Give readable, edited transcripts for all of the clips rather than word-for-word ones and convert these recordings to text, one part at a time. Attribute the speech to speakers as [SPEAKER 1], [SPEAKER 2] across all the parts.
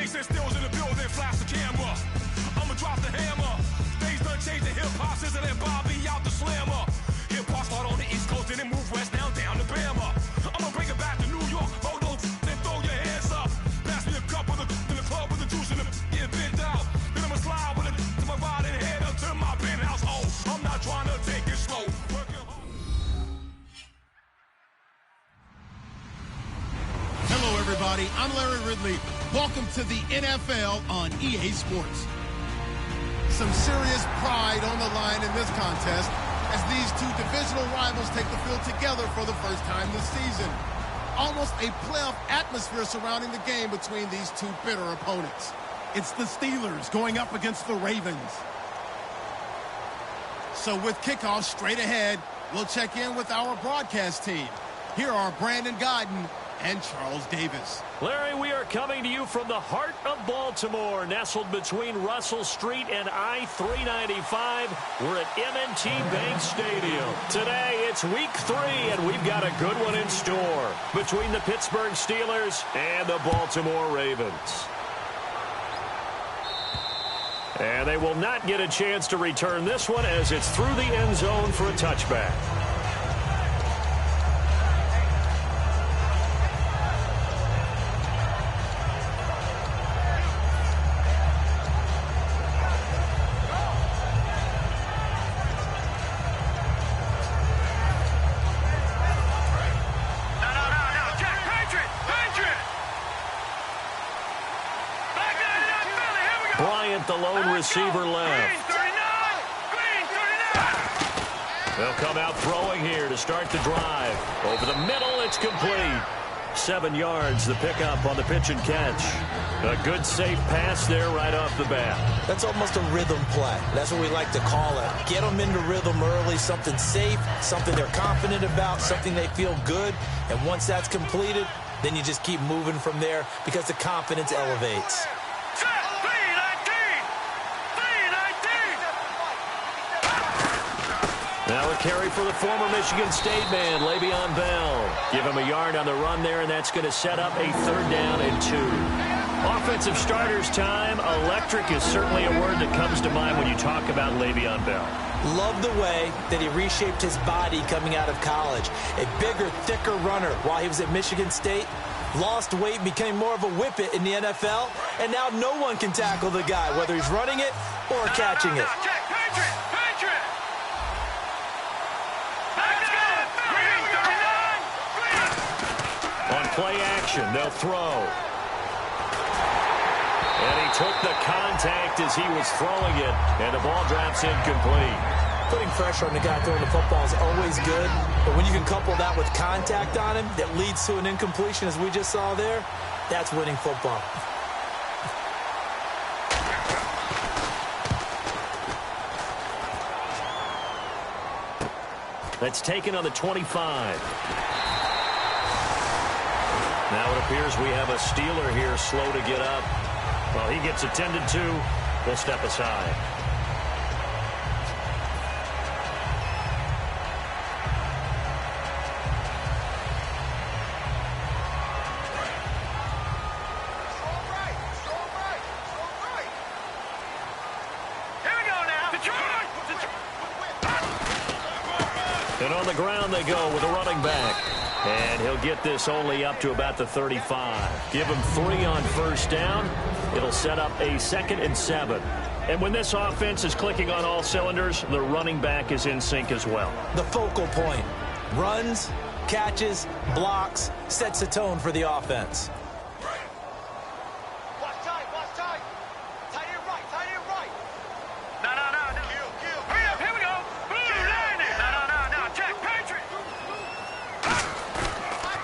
[SPEAKER 1] Jason Stills in the building, flash the camera. I'ma drop the hammer. Things done changed the hip-hop, Sizzle and Bobby out the slammer. Hip-hop start on the East Coast, then it move west, now down to Bama. I'ma bring it back to New York, hold on, then throw your hands up. Pass me a cup of the in the club with the juice in the get bent out. Then I'ma slide with it to my ride and head up to my penthouse. Oh, I'm not trying to take it slow.
[SPEAKER 2] Hello, everybody. I'm Larry Ridley. Welcome to the NFL on EA Sports. Some serious pride on the line in this contest as these two divisional rivals take the field together for the first time this season. Almost a playoff atmosphere surrounding the game between these two bitter opponents. It's the Steelers going up against the Ravens. So with kickoff straight ahead, we'll check in with our broadcast team. Here are Brandon Godden and Charles Davis.
[SPEAKER 3] Larry, we are coming to you from the heart of Baltimore, nestled between Russell Street and I-395. We're at M&T Bank Stadium. Today, it's week 3, and we've got a good one in store between the Pittsburgh Steelers and the Baltimore Ravens. And they will not get a chance to return this one as it's through the end zone for a touchback. The lone receiver left. They'll come out throwing here to start the drive. Over the middle, it's complete. 7 yards, the pickup on the pitch and catch. A good, safe pass there right off the bat.
[SPEAKER 4] That's almost a rhythm play. That's what we like to call it. Get them into rhythm early, something safe, something they're confident about, something they feel good. And once that's completed, then you just keep moving from there because the confidence elevates.
[SPEAKER 3] Now a carry for the former Michigan State man, Le'Veon Bell. Give him a yard on the run there, and that's going to set up a 3rd down and 2. Offensive starters time. Electric is certainly a word that comes to mind when you talk about Le'Veon Bell.
[SPEAKER 4] Love the way that he reshaped his body coming out of college. A bigger, thicker runner while he was at Michigan State. Lost weight, became more of a whippet in the NFL, and now no one can tackle the guy, whether he's running it or catching it.
[SPEAKER 3] Play action, they'll throw. And he took the contact as he was throwing it, and the ball drops incomplete.
[SPEAKER 4] Putting pressure on the guy throwing the football is always good, but when you can couple that with contact on him that leads to an incompletion, as we just saw there, that's winning football.
[SPEAKER 3] That's taken on the 25. Now it appears we have a Steeler here slow to get up. Well, he gets attended to. We'll step aside. And on the ground they go with a running back. And he'll get this only up to about the 35. Give him 3 on 1st down. It'll set up a 2nd and 7. And when this offense is clicking on all cylinders, the running back is in sync as well.
[SPEAKER 4] The focal point. Runs, catches, blocks, sets the tone for the offense.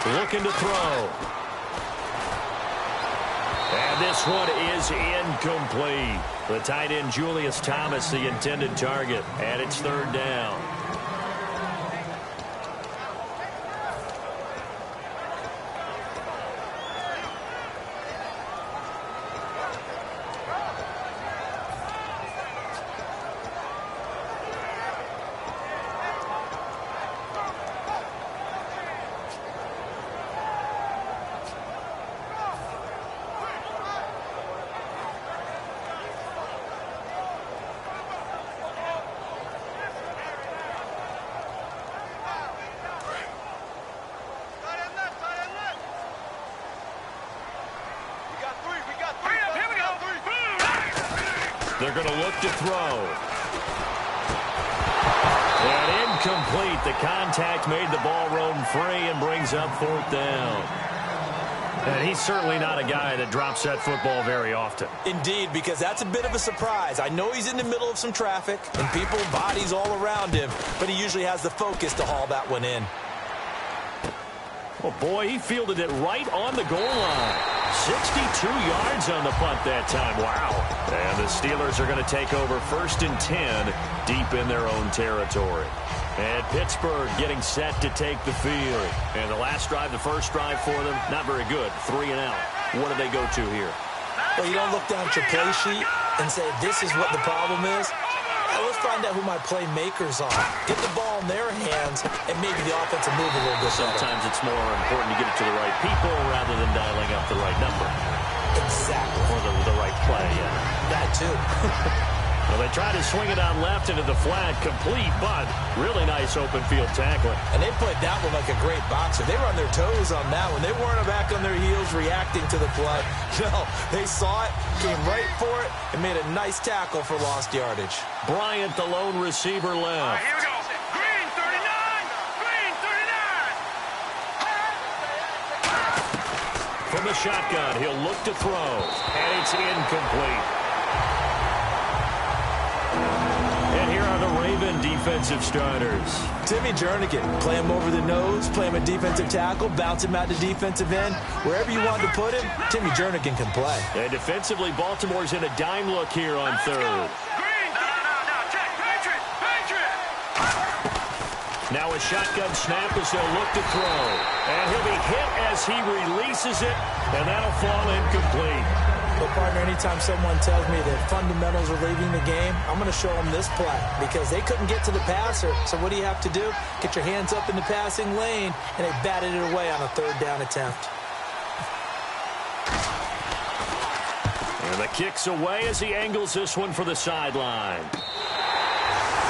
[SPEAKER 3] Looking to throw. And this one is incomplete. The tight end, Julius Thomas, the intended target. And it's 3rd down. They're going to look to throw. And incomplete. The contact made the ball roam free and brings up 4th down. And he's certainly not a guy that drops that football very often.
[SPEAKER 4] Indeed, because that's a bit of a surprise. I know he's in the middle of some traffic and people, bodies all around him, but he usually has the focus to haul that one in.
[SPEAKER 3] Oh, boy, he fielded it right on the goal line. 62 yards on the punt that time. Wow. And the Steelers are going to take over 1st and 10 deep in their own territory. And Pittsburgh getting set to take the field. And the last drive, the first drive for them, not very good. 3 and out. What do they go to here?
[SPEAKER 4] Well, you don't look down at your play sheet and say, this is what the problem is. Let's find out who my playmakers are. Get the ball in their hands, and maybe the offense will move a little bit better.
[SPEAKER 3] Sometimes it's more important to get it to the right people rather than dialing up the right number.
[SPEAKER 4] Exactly.
[SPEAKER 3] Or the right play, yeah.
[SPEAKER 4] That too.
[SPEAKER 3] Well, they tried to swing it out left into the flat, complete, but really nice open field tackling.
[SPEAKER 4] And they played that one like a great boxer. They were on their toes on that one. They weren't back on their heels reacting to the play. No, they saw it, came right for it, and made a nice tackle for lost yardage.
[SPEAKER 3] Bryant, the lone receiver, left.
[SPEAKER 1] All right, here we go. Green 39. Green 39.
[SPEAKER 3] From the shotgun, he'll look to throw, and it's incomplete. And here are the Raven defensive starters.
[SPEAKER 4] Timmy Jernigan, play him over the nose, play him a defensive tackle, bounce him out to defensive end. Wherever you want to put him, Timmy Jernigan can play.
[SPEAKER 3] And defensively, Baltimore's in a dime look here on 3rd.
[SPEAKER 1] Check. Patriot.
[SPEAKER 3] Now a shotgun snap as they'll look to throw. And he'll be hit as he releases it, and that'll fall incomplete.
[SPEAKER 4] Well, partner, anytime someone tells me that fundamentals are leaving the game, I'm going to show them this play because they couldn't get to the passer. So what do you have to do? Get your hands up in the passing lane, and they batted it away on a 3rd down attempt.
[SPEAKER 3] And the kick's away as he angles this one for the sideline.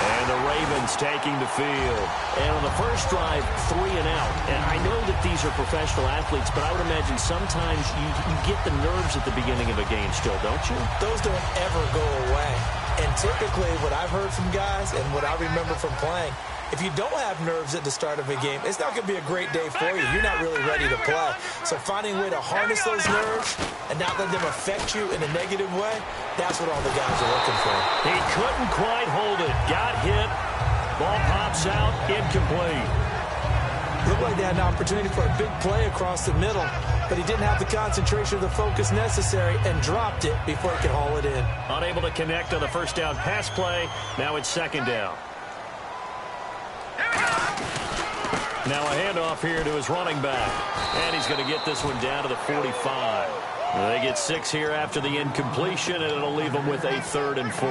[SPEAKER 3] And the Ravens taking the field. And on the first drive, 3 and out. And I know that these are professional athletes, but I would imagine sometimes you get the nerves at the beginning of a game still, don't you?
[SPEAKER 4] Those don't ever go away. And typically what I've heard from guys and what I remember from playing, if you don't have nerves at the start of a game, it's not going to be a great day for you. You're not really ready to play. So finding a way to harness those nerves and not let them affect you in a negative way, that's what all the guys are looking for.
[SPEAKER 3] He couldn't quite hold it. Got hit. Ball pops out. Incomplete.
[SPEAKER 4] Looked like they had an opportunity for a big play across the middle, but he didn't have the concentration or the focus necessary and dropped it before he could haul it in.
[SPEAKER 3] Unable to connect on the first down pass play. Now it's 2nd down. Now a handoff here to his running back. And he's going to get this one down to the 45. They get 6 here after the incompletion, and it'll leave them with a 3rd and 4.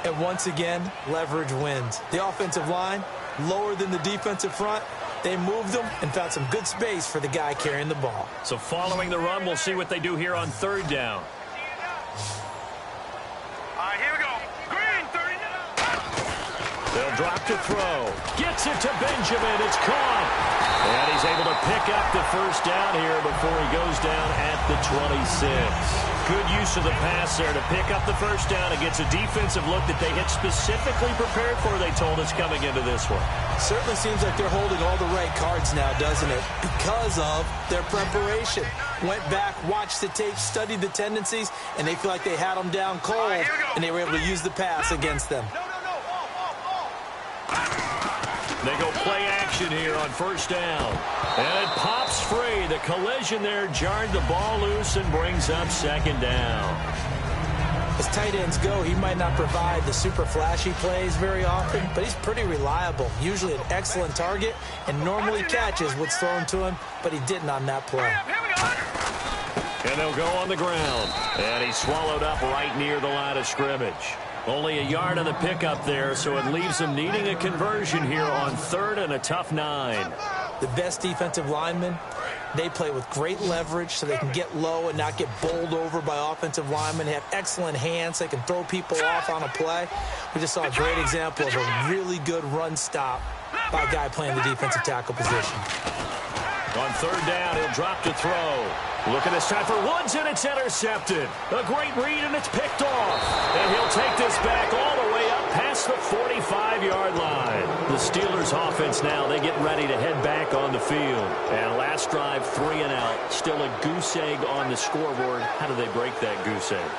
[SPEAKER 4] And once again, leverage wins. The offensive line, lower than the defensive front. They moved them and found some good space for the guy carrying the ball.
[SPEAKER 3] So following the run, we'll see what they do here on 3rd down.
[SPEAKER 1] All right, here we go. Green 39.
[SPEAKER 3] They'll drop to throw. Gets it to Benjamin. It's caught. And he's able to pick up the first down here before he goes down at the 26. Good use of the pass there to pick up the first down against a defensive look that they had specifically prepared for, they told us, coming into this one.
[SPEAKER 4] Certainly seems like they're holding all the right cards now, doesn't it? Because of their preparation. Went back, watched the tape, studied the tendencies, and they feel like they had them down cold, and they were able to use the pass against them.
[SPEAKER 3] They go play action here on first down. And it pops free. The collision there jarred the ball loose and brings up 2nd down.
[SPEAKER 4] As tight ends go, he might not provide the super flashy plays very often, but he's pretty reliable. Usually an excellent target and normally catches what's thrown to him, but he didn't on that play.
[SPEAKER 3] And they'll go on the ground. And he's swallowed up right near the line of scrimmage. Only a yard on the pickup there, so it leaves them needing a conversion here on 3rd and a tough 9.
[SPEAKER 4] The best defensive linemen, they play with great leverage so they can get low and not get bowled over by offensive linemen. They have excellent hands. They can throw people off on a play. We just saw a great example of a really good run stop by a guy playing the defensive tackle position.
[SPEAKER 3] On third down, he'll drop to throw. Looking this time for Woods, and it's intercepted. A great read, and it's picked off. And he'll take this back all the way up past the 45-yard line. The Steelers' offense now, they get ready to head back on the field. And last drive, 3 and out. Still a goose egg on the scoreboard. How do they break that goose egg?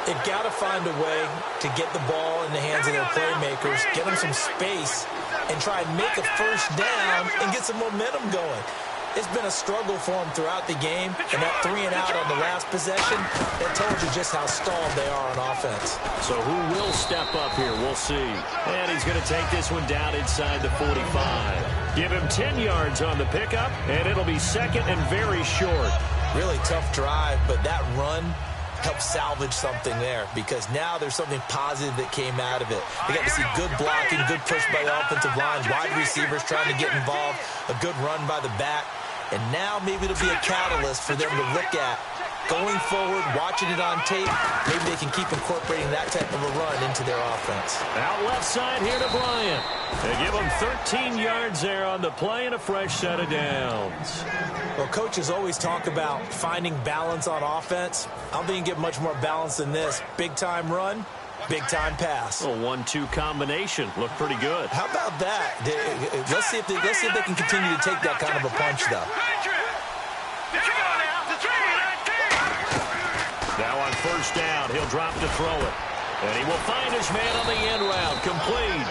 [SPEAKER 4] They've got to find a way to get the ball in the hands of their playmakers, get them some space, and try and make a first down and get some momentum going. It's been a struggle for them throughout the game, and that 3 and out on the last possession, that told you just how stalled they are on offense.
[SPEAKER 3] So who will step up here? We'll see. And he's going to take this one down inside the 45. Give him 10 yards on the pickup, and it'll be second and very short.
[SPEAKER 4] Really tough drive, but that run help salvage something there, because now there's something positive that came out of it. They got to see good blocking, good push by the offensive line, wide receivers trying to get involved, a good run by the back, and now maybe it'll be a catalyst for them to look at going forward, watching it on tape. Maybe they can keep incorporating that type of a run into their offense.
[SPEAKER 3] Out left side here to Bryant. They give him 13 yards there on the play and a fresh set of downs.
[SPEAKER 4] Well, coaches always talk about finding balance on offense. I don't think you can get much more balance than this. Big-time run, big-time pass.
[SPEAKER 3] A 1-2 combination. Looked pretty good.
[SPEAKER 4] How about that? Let's see if they can continue to take that kind of a punch, though.
[SPEAKER 3] Now on first down, he'll drop to throw it. And he will find his man on the end route, complete.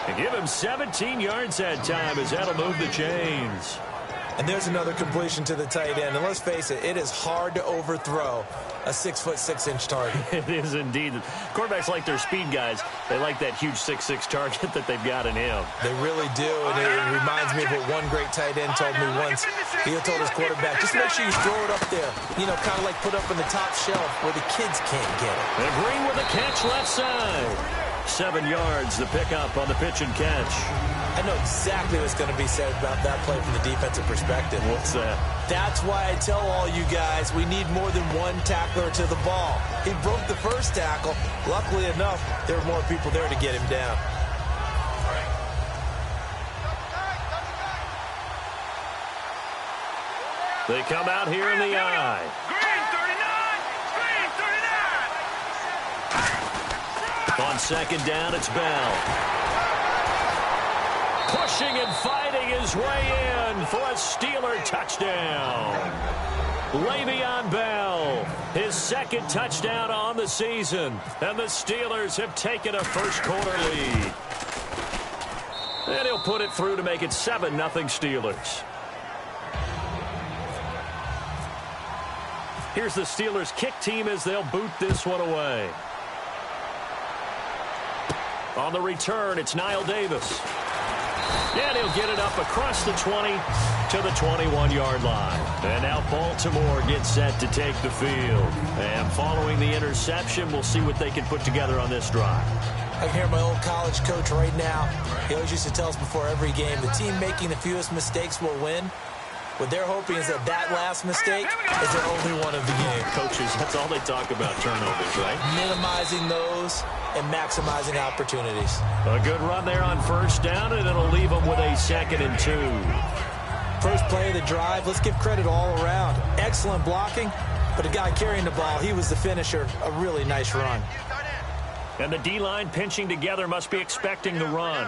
[SPEAKER 3] And give him 17 yards that time as that'll move the chains.
[SPEAKER 4] And there's another completion to the tight end. And let's face it, it is hard to overthrow a 6'6" target.
[SPEAKER 3] It is indeed. Quarterbacks like their speed guys. They like that huge 6'6" target that they've got in him.
[SPEAKER 4] They really do. And it reminds me of what one great tight end told me once. He told his quarterback, just make sure you throw it up there. You know, kind of like put up in the top shelf where the kids can't get it.
[SPEAKER 3] And Green with a catch left side. 7 yards, the pickup on the pitch and catch.
[SPEAKER 4] I know exactly what's going to be said about that play from the defensive perspective.
[SPEAKER 3] What's that?
[SPEAKER 4] That's why I tell all you guys we need more than one tackler to the ball. He broke the first tackle. Luckily enough, there were more people there to get him down.
[SPEAKER 3] They come out here in the eye.
[SPEAKER 1] Green 39.
[SPEAKER 3] On second down, it's Bell. Pushing and fighting his way in for a Steeler touchdown. Le'Veon Bell, his second touchdown on the season. And the Steelers have taken a first-quarter lead. And he'll put it through to make it 7-0 Steelers. Here's the Steelers kick team as they'll boot this one away. On the return, it's Niall Davis. And he'll get it up across the 20 to the 21-yard line. And now Baltimore gets set to take the field. And following the interception, we'll see what they can put together on this drive.
[SPEAKER 4] I can hear my old college coach right now. He always used to tell us before every game, the team making the fewest mistakes will win. What they're hoping is that last mistake is their only one of the game.
[SPEAKER 3] Coaches, that's all they talk about, turnovers, right?
[SPEAKER 4] Minimizing those and maximizing opportunities.
[SPEAKER 3] A good run there on first down, and it'll leave them with a 2nd and 2.
[SPEAKER 4] First play of the drive, let's give credit all around. Excellent blocking, but the guy carrying the ball, he was the finisher. A really nice run.
[SPEAKER 3] And the D-line pinching together must be expecting the run.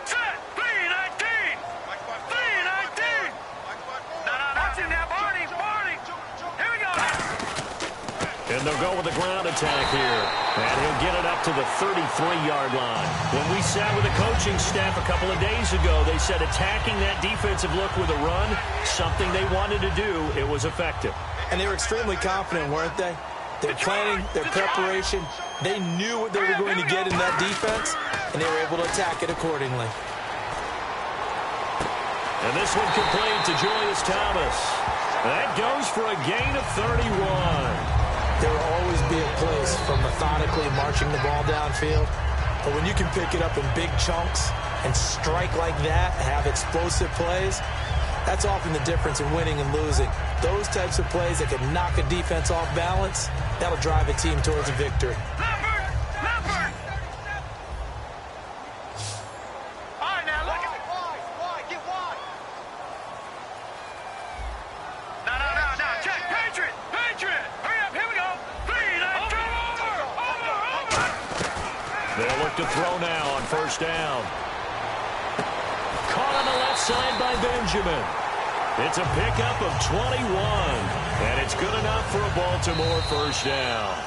[SPEAKER 1] Set. 3-19. 3-19. Watch him now, Barney. Here we go.
[SPEAKER 3] And they'll go with the ground attack here. And he'll get it up to the 33-yard line. When we sat with the coaching staff a couple of days ago, they said attacking that defensive look with a run, something they wanted to do, it was effective.
[SPEAKER 4] And they were extremely confident, weren't they? Their planning, their preparation, they knew what they were going to get in that defense, and they were able to attack it accordingly.
[SPEAKER 3] And this one complete to Julius Thomas. That goes for a gain of 31.
[SPEAKER 4] There will always be a place for methodically marching the ball downfield. But when you can pick it up in big chunks and strike like that, have explosive plays, that's often the difference in winning and losing. Those types of plays that can knock a defense off balance, that'll drive a team towards a victory.
[SPEAKER 3] back to throw now on first down. Caught on the left side by Benjamin. It's a pickup of 21, and it's good enough for a Baltimore first down.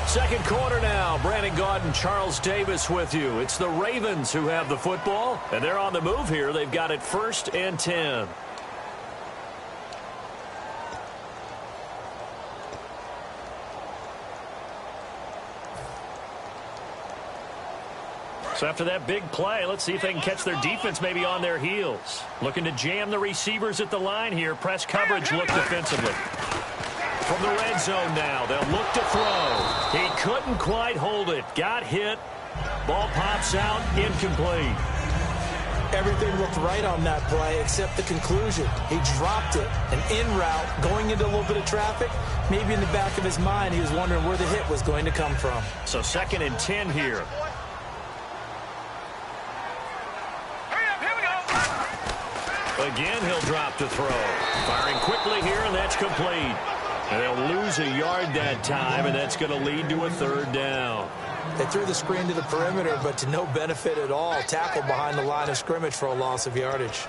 [SPEAKER 3] Second quarter now. Brandon Gaud and Charles Davis with you. It's the Ravens who have the football, and they're on the move here. They've got it 1st and 10. So after that big play, let's see if they can catch their defense maybe on their heels. Looking to jam the receivers at the line here. Press coverage look defensively. From the red zone now, they'll look to throw. He couldn't quite hold it. Got hit. Ball pops out, incomplete.
[SPEAKER 4] Everything looked right on that play except the conclusion. He dropped it, an in route, going into a little bit of traffic. Maybe in the back of his mind, he was wondering where the hit was going to come from.
[SPEAKER 3] So 2nd and 10 here. Again, he'll drop to throw. Firing quickly here, and that's complete. And they'll lose a yard that time, and that's going to lead to a 3rd down.
[SPEAKER 4] They threw the screen to the perimeter, but to no benefit at all. Tackled behind the line of scrimmage for a loss of yardage.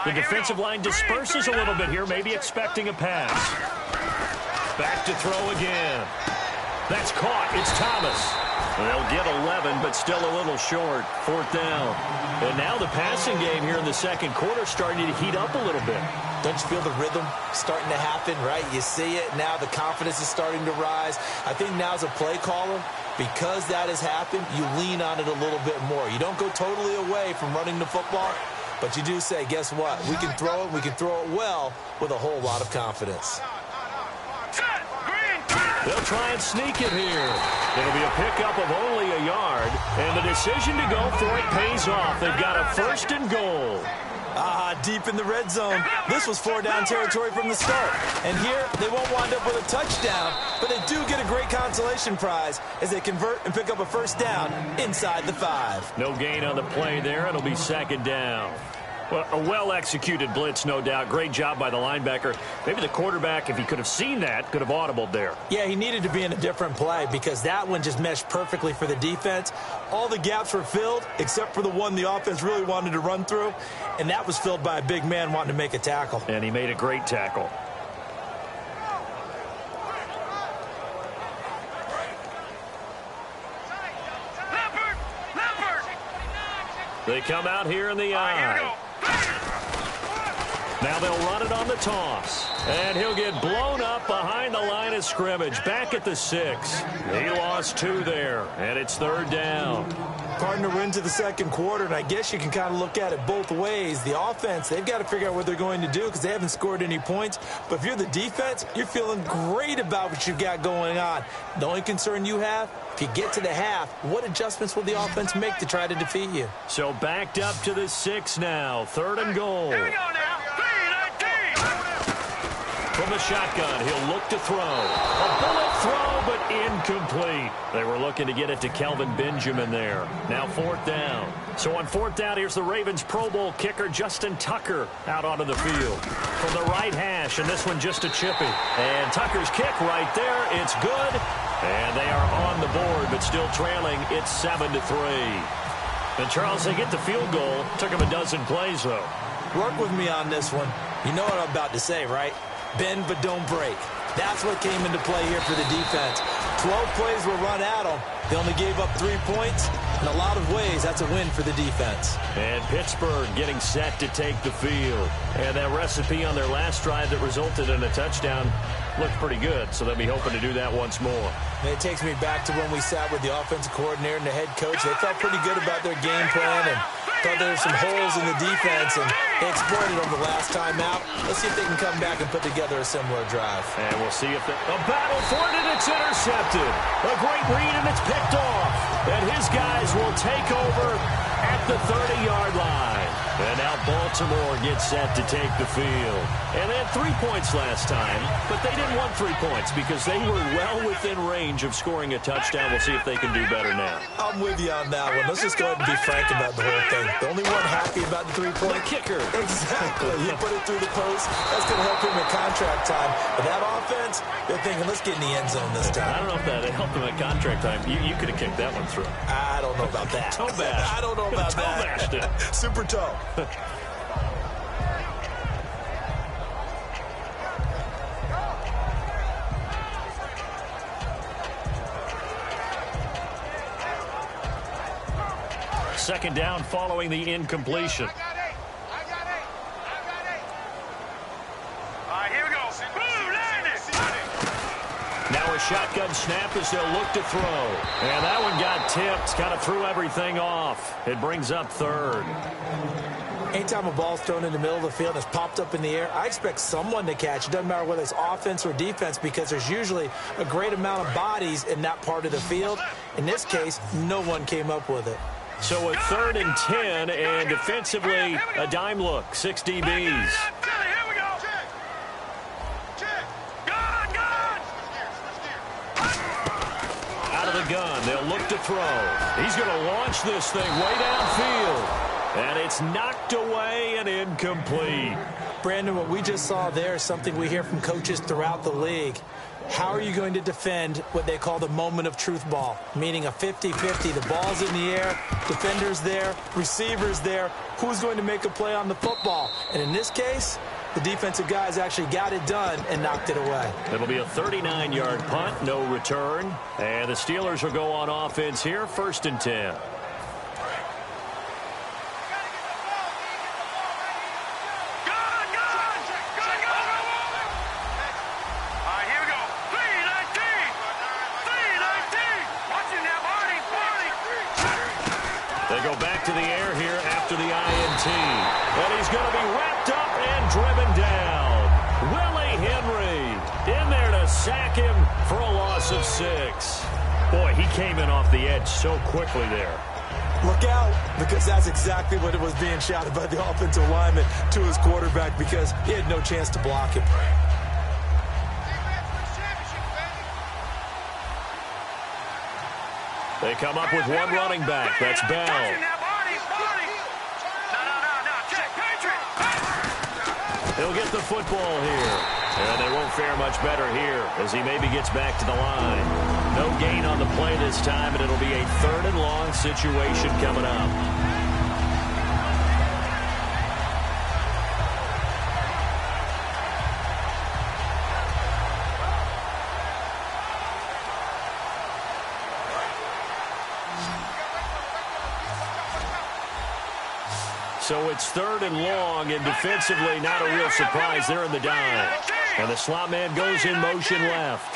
[SPEAKER 3] The defensive line disperses a little bit here, maybe expecting a pass. Back to throw again. That's caught. It's Thomas. They'll get 11, but still a little short. 4th down. And now the passing game here in the second quarter starting to heat up a little bit.
[SPEAKER 4] Don't you feel the rhythm starting to happen, right? You see it. Now the confidence is starting to rise. I think now as a play caller, because that has happened, you lean on it a little bit more. You don't go totally away from running the football, but you do say, guess what? We can throw it. We can throw it well with a whole lot of confidence.
[SPEAKER 3] They'll try and sneak it here. It'll be a pickup of only a yard, and the decision to go for it pays off. They've got a 1st and goal.
[SPEAKER 4] Deep in the red zone. This was 4-down territory from the start. And here, they won't wind up with a touchdown, but they do get a great consolation prize as they convert and pick up a 1st down inside the 5.
[SPEAKER 3] No gain on the play there. It'll be 2nd down. Well, a well-executed blitz, no doubt. Great job by the linebacker. Maybe the quarterback, if he could have seen that, could have audibled there.
[SPEAKER 4] Yeah, he needed to be in a different play because that one just meshed perfectly for the defense. All the gaps were filled except for the one the offense really wanted to run through, and that was filled by a big man wanting to make a tackle.
[SPEAKER 3] And he made a great tackle. They come out here in the eye. Now they'll run it on the toss. And he'll get blown up behind the line of scrimmage. Back at the 6. He lost 2 there. And it's 3rd down.
[SPEAKER 4] Partner, we're into the second quarter, and I guess you can kind of look at it both ways. The offense, they've got to figure out what they're going to do because they haven't scored any points. But if you're the defense, you're feeling great about what you've got going on. The only concern you have, if you get to the half, what adjustments will the offense make to try to defeat you?
[SPEAKER 3] So backed up to the 6 now. 3rd and goal.
[SPEAKER 1] Here we go now.
[SPEAKER 3] From the shotgun, he'll look to throw. A bullet throw, but incomplete. They were looking to get it to Kelvin Benjamin there. Now 4th down. So on 4th down, here's the Ravens Pro Bowl kicker, Justin Tucker, out onto the field. From the right hash, and this one just a chippy. And Tucker's kick right there. It's good. And they are on the board, but still trailing. It's 7-3. And Charles, they get the field goal. Took them a dozen plays, though.
[SPEAKER 4] Work with me on this one. You know what I'm about to say, right? Bend but don't break. That's what came into play here for the defense. 12 plays were run at them. They only gave up 3 points. In a lot of ways, that's a win for the defense.
[SPEAKER 3] And Pittsburgh getting set to take the field. And that recipe on their last drive that resulted in a touchdown looked pretty good, so they'll be hoping to do that once more.
[SPEAKER 4] And it takes me back to when we sat with the offensive coordinator and the head coach. They felt pretty good about their game plan, and Thought there were some holes in the defense, and they exploited them the last time out. Let's see if they can come back and put together a similar drive.
[SPEAKER 3] And we'll see if a battle for it, and it's intercepted. A great read, and it's picked off. And his guys will take over at the 30-yard line. And now Baltimore gets set to take the field. And they had 3 points last time, but they didn't want 3 points because they were well within range of scoring a touchdown. We'll see if they can do better now.
[SPEAKER 4] I'm with you on that one. Let's just go ahead and be frank about the whole thing. The only one happy about the 3-point
[SPEAKER 3] kicker.
[SPEAKER 4] Exactly. He put it through the post. That's going to help him in contract time. But that offense, they're thinking, let's get in the end zone this time.
[SPEAKER 3] I don't know if that helped him at contract time. You could have kicked that one through.
[SPEAKER 4] I don't know about that.
[SPEAKER 3] Toe bash.
[SPEAKER 4] I don't know about
[SPEAKER 3] toe
[SPEAKER 4] that.
[SPEAKER 3] Bashed it.
[SPEAKER 4] Super toe.
[SPEAKER 3] Second down following the incompletion.
[SPEAKER 1] I got it. All right, here we go.
[SPEAKER 3] Now a shotgun snap as they'll look to throw. And that one got tipped. Kind of threw everything off. It brings up third.
[SPEAKER 4] Anytime a ball's thrown in the middle of the field and it's popped up in the air, I expect someone to catch. It doesn't matter whether it's offense or defense because there's usually a great amount of bodies in that part of the field. In this case, no one came up with it.
[SPEAKER 3] So a 3rd and 10, and defensively a dime look. 6 DBs. Out of the gun, they'll look to throw. He's going to launch this thing way downfield. And it's knocked away and incomplete.
[SPEAKER 4] Brandon, what we just saw there is something we hear from coaches throughout the league. How are you going to defend what they call the moment of truth ball, meaning a 50-50? The ball's in the air, defender's there, receiver's there. Who's going to make a play on the football? And in this case, the defensive guys actually got it done and knocked it away.
[SPEAKER 3] It'll be a 39-yard punt, no return. And the Steelers will go on offense here, 1st and 10. They go back to the air here after the INT. And he's going to be wrapped up and driven down. Willie Henry in there to sack him for a loss of 6. Boy, he came in off the edge so quickly there.
[SPEAKER 4] Look out, because that's exactly what it was being shouted by the offensive lineman to his quarterback because he had no chance to block him.
[SPEAKER 3] They come up with one running back. That's Bell. He'll get the football here. And they won't fare much better here as he maybe gets back to the line. No gain on the play this time, and it'll be a 3rd and long situation coming up. So it's 3rd and long, and defensively not a real surprise. They're in the dime. And the slot man goes in motion left.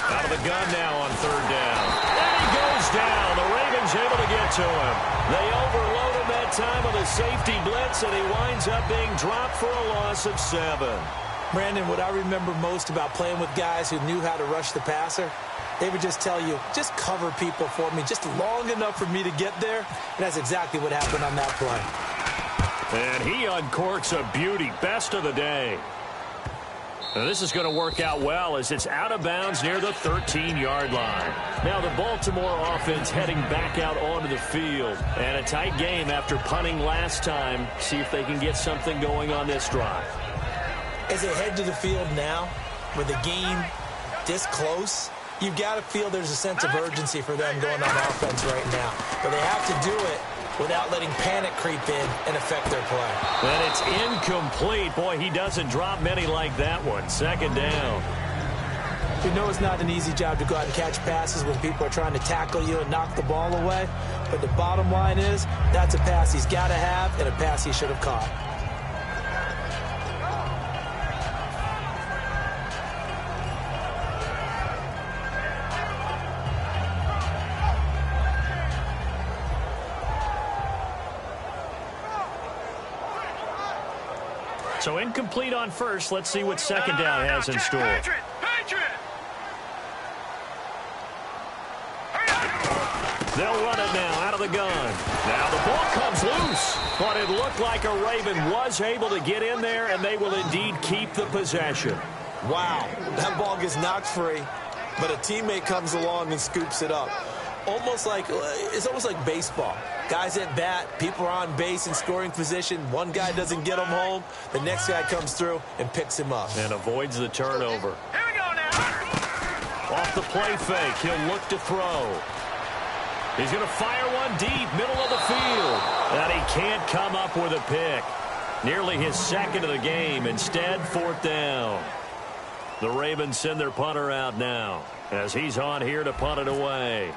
[SPEAKER 3] Out of the gun now on 3rd down. And he goes down. The Ravens able to get to him. They overload him that time with a safety blitz, and he winds up being dropped for a loss of 7.
[SPEAKER 4] Brandon, what I remember most about playing with guys who knew how to rush the passer, they would just tell you, just cover people for me, just long enough for me to get there. And that's exactly what happened on that play.
[SPEAKER 3] And he uncorks a beauty. Best of the day. Now this is going to work out well as it's out of bounds near the 13-yard line. Now the Baltimore offense heading back out onto the field. And a tight game after punting last time. See if they can get something going on this drive.
[SPEAKER 4] As they head to the field now, with the game this close, you've got to feel there's a sense of urgency for them going on offense right now. But they have to do it without letting panic creep in and affect their play.
[SPEAKER 3] And it's incomplete. Boy, he doesn't drop many like that one. 2nd down.
[SPEAKER 4] We know it's not an easy job to go out and catch passes when people are trying to tackle you and knock the ball away. But the bottom line is, that's a pass he's got to have and a pass he should have caught.
[SPEAKER 3] So incomplete on first. Let's see what second down has in store. They'll run it now out of the gun. Now the ball comes loose, but it looked like a Raven was able to get in there, and they will indeed keep the possession.
[SPEAKER 4] Wow, that ball gets knocked free, but a teammate comes along and scoops it up. It's almost like baseball. Guys at bat, people are on base in scoring position. One guy doesn't get him home. The next guy comes through and picks him up.
[SPEAKER 3] And avoids the turnover.
[SPEAKER 1] Here we go now.
[SPEAKER 3] Off the play fake, he'll look to throw. He's going to fire one deep, middle of the field. And he can't come up with a pick. Nearly his second of the game. Instead, fourth down. The Ravens send their punter out now as he's on here to punt it away.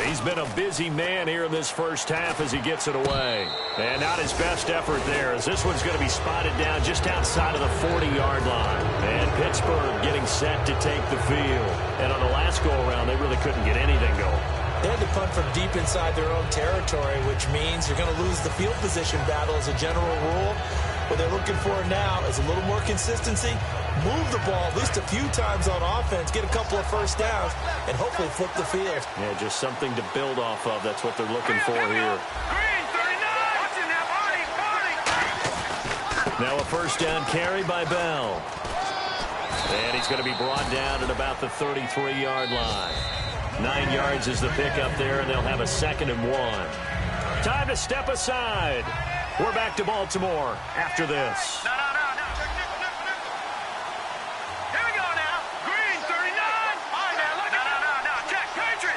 [SPEAKER 3] He's been a busy man here in this first half as he gets it away. And not his best effort there, as this one's going to be spotted down just outside of the 40-yard line. And Pittsburgh getting set to take the field. And on the last go-around, they really couldn't get anything going.
[SPEAKER 4] They had to punt from deep inside their own territory, which means you're going to lose the field position battle as a general rule. What they're looking for now is a little more consistency, move the ball at least a few times on offense, get a couple of first downs, and hopefully flip the field.
[SPEAKER 3] Yeah, just something to build off of. That's what they're looking for here. Now a first down carry by Bell. And he's going to be brought down at about the 33-yard line. 9 yards is the pickup there, and they'll have a 2nd and 1. Time to step aside. We're back to Baltimore after this.
[SPEAKER 1] No. Here we go now. Green, 39. All right, now, look at No. Check. Patriot.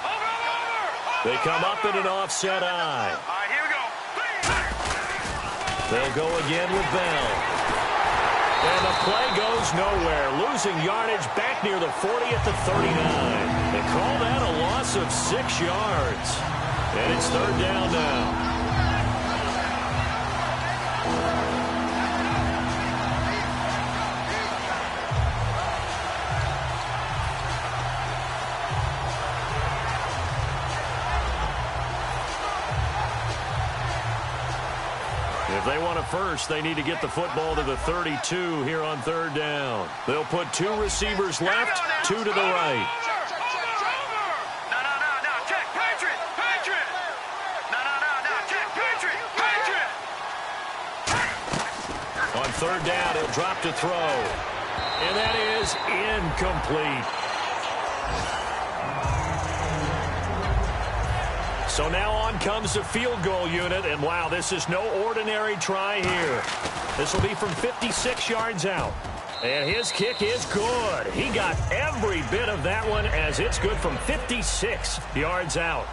[SPEAKER 1] Over.
[SPEAKER 3] They come up in an offset eye.
[SPEAKER 1] All right, here we go.
[SPEAKER 3] They'll go again with Bell. And the play goes nowhere. Losing yardage back near the 40 at the 39. They call that a loss of 6 yards. And it's third down now. If they want a first, they need to get the football to the 32 here on third down. They'll put 2 receivers left, 2 to the right.
[SPEAKER 1] No. Check. Patriot. No. Check. Patriot.
[SPEAKER 3] On third down, he'll drop to throw. And that is incomplete. So now on comes the field goal unit, and wow, this is no ordinary try here. This will be from 56 yards out. And his kick is good. He got every bit of that one as it's good from 56 yards out.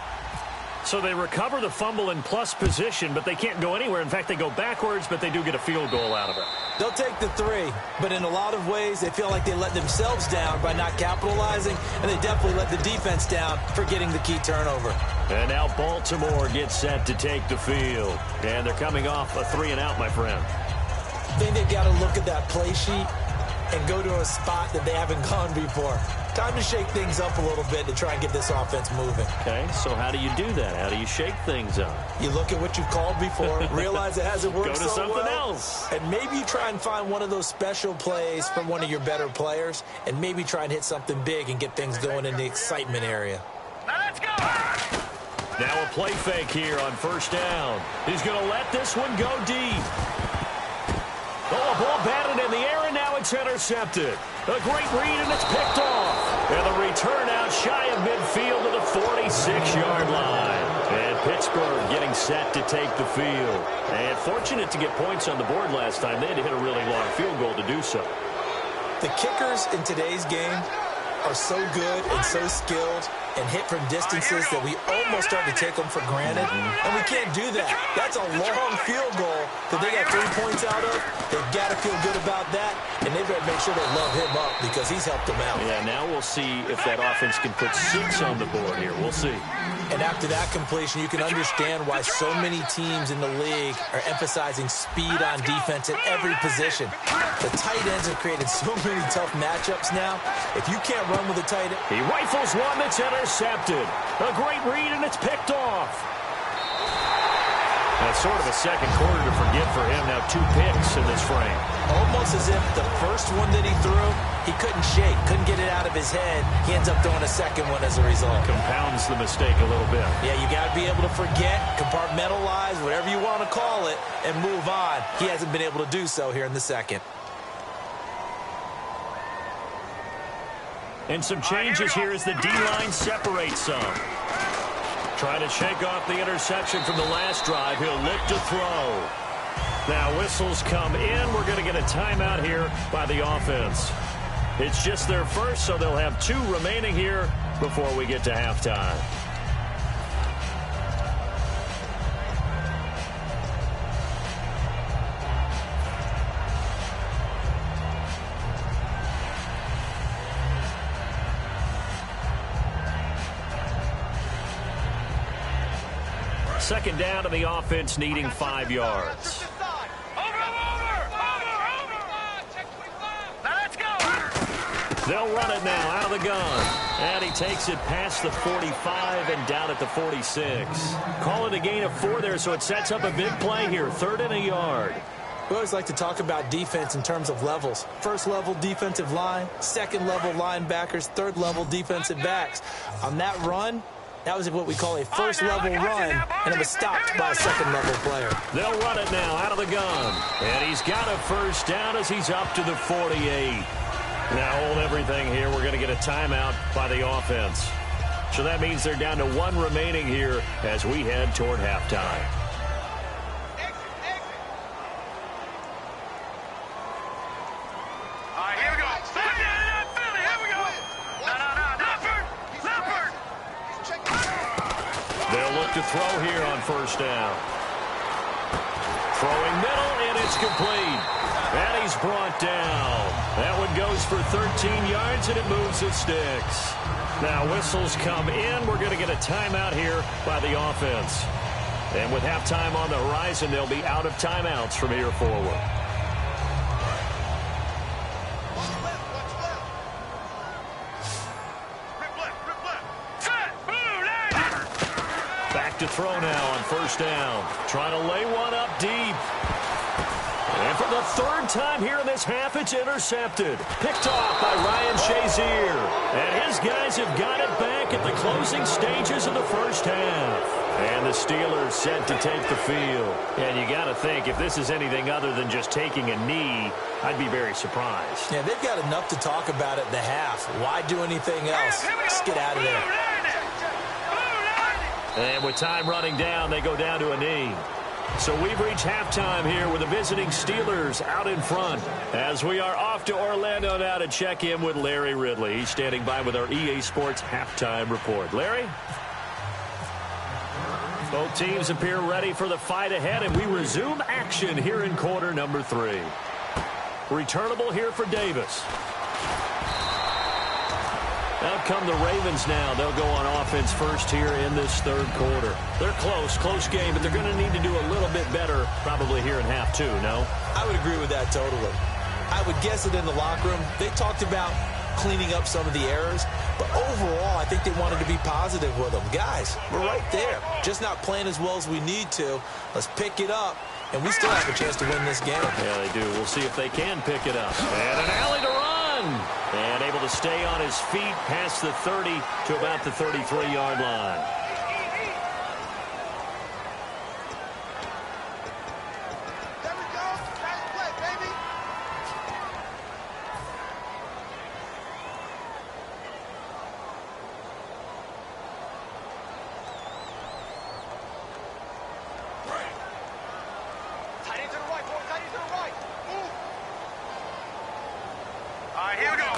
[SPEAKER 3] So they recover the fumble in plus position, but they can't go anywhere. In fact, they go backwards, but they do get a field goal out of it.
[SPEAKER 4] They'll take the 3, but in a lot of ways, they feel like they let themselves down by not capitalizing, and they definitely let the defense down for getting the key turnover.
[SPEAKER 3] And now Baltimore gets set to take the field. And they're coming off a 3-and-out, my friend.
[SPEAKER 4] I think they've got to look at that play sheet and go to a spot that they haven't gone before. Time to shake things up a little bit to try and get this offense moving.
[SPEAKER 3] Okay, so how do you do that? How do you shake things up?
[SPEAKER 4] You look at what you've called before, realize it hasn't worked
[SPEAKER 3] Go to
[SPEAKER 4] so
[SPEAKER 3] something
[SPEAKER 4] well,
[SPEAKER 3] else.
[SPEAKER 4] and maybe you try and find one of those special plays from one of your better players, and maybe try and hit something big and get things going in the excitement area.
[SPEAKER 1] Now let's go.
[SPEAKER 3] Now a play fake here on first down. He's going to let this one go deep. Oh, a ball batted in the air, and now it's intercepted. A great read, and it's picked off. And the return out shy of midfield to the 46-yard line. And Pittsburgh getting set to take the field. And fortunate to get points on the board last time. They had to hit a really long field goal to do so.
[SPEAKER 4] The kickers in today's game are so good and so skilled and hit from distances that we almost start to take them for granted. And we can't do that. That's a long field goal that they got 3 points out of. They've got to feel good about that, and they better make sure they love him up because he's helped them out.
[SPEAKER 3] Yeah, now we'll see if that offense can put 6 on the board here. We'll see.
[SPEAKER 4] And after that completion, you can understand why so many teams in the league are emphasizing speed on defense at every position. The tight ends have created so many tough matchups now. If you can't run with a tight end...
[SPEAKER 3] He rifles one that's intercepted. A great read, and it's picked off. That's sort of a second quarter to forget for him. Now 2 picks in this frame.
[SPEAKER 4] Almost as if the first one that he threw, he couldn't shake, couldn't get it out of his head. He ends up throwing a second one as a result.
[SPEAKER 3] Compounds the mistake a little bit.
[SPEAKER 4] Yeah, you got to be able to forget, compartmentalize, whatever you want to call it, and move on. He hasn't been able to do so here in the second.
[SPEAKER 3] And some changes here as the D-line separates some. Trying to shake off the interception from the last drive. He'll look to throw. Now whistles come in. We're going to get a timeout here by the offense. It's just their first, so they'll have 2 remaining here before we get to halftime. Second down to the offense, needing 5 yards. They'll run it now out of the gun. And he takes it past the 45 and down at the 46. Call it a gain of 4 there, so it sets up a big play here. 3rd and a yard.
[SPEAKER 4] We always like to talk about defense in terms of levels. First level defensive line, second level linebackers, third level defensive backs. On that run, that was what we call a first level run, and it was stopped by a second level player.
[SPEAKER 3] They'll run it now out of the gun. And he's got a first down as he's up to the 48. Now hold everything here. We're going to get a timeout by the offense. So that means they're down to 1 remaining here as we head toward halftime.
[SPEAKER 1] All right, here we go. Here we go.
[SPEAKER 3] They'll look to throw here on first down. Throwing middle, and it's complete. And he's brought down. That one goes for 13 yards, and it moves the sticks. Now whistles come in. We're going to get a timeout here by the offense. And with halftime on the horizon, they'll be out of timeouts from here forward. Back to throw now on first down. Trying to lay one up deep. And for the 3rd time here in this half, it's intercepted. Picked off by Ryan Shazier. And his guys have got it back at the closing stages of the first half. And the Steelers set to take the field. And you got to think, if this is anything other than just taking a knee, I'd be very surprised.
[SPEAKER 4] Yeah, they've got enough to talk about at the half. Why do anything else? Just get out of there.
[SPEAKER 3] And with time running down, they go down to a knee. So we've reached halftime here with the visiting Steelers out in front. As we are off to Orlando now to check in with Larry Ridley. He's standing by with our EA Sports halftime report. Larry? Both teams appear ready for the fight ahead, and we resume action here in quarter number 3. Returnable here for Davis. Out come the Ravens now. They'll go on offense first here in this 3rd quarter. They're close game, but they're going to need to do a little bit better probably here in half 2, no?
[SPEAKER 4] I would agree with that totally. I would guess that in the locker room, they talked about cleaning up some of the errors, but overall, I think they wanted to be positive with them. Guys, we're right there. Just not playing as well as we need to. Let's pick it up, and we still have a chance to win this game.
[SPEAKER 3] Yeah, they do. We'll see if they can pick it up. And an alley to run. And able to stay on his feet past the 30 to about the 33-yard line.
[SPEAKER 2] There we go. Nice play, baby.
[SPEAKER 1] Tight end to the right, boy. Tight end to the right. Move. All right, here we go.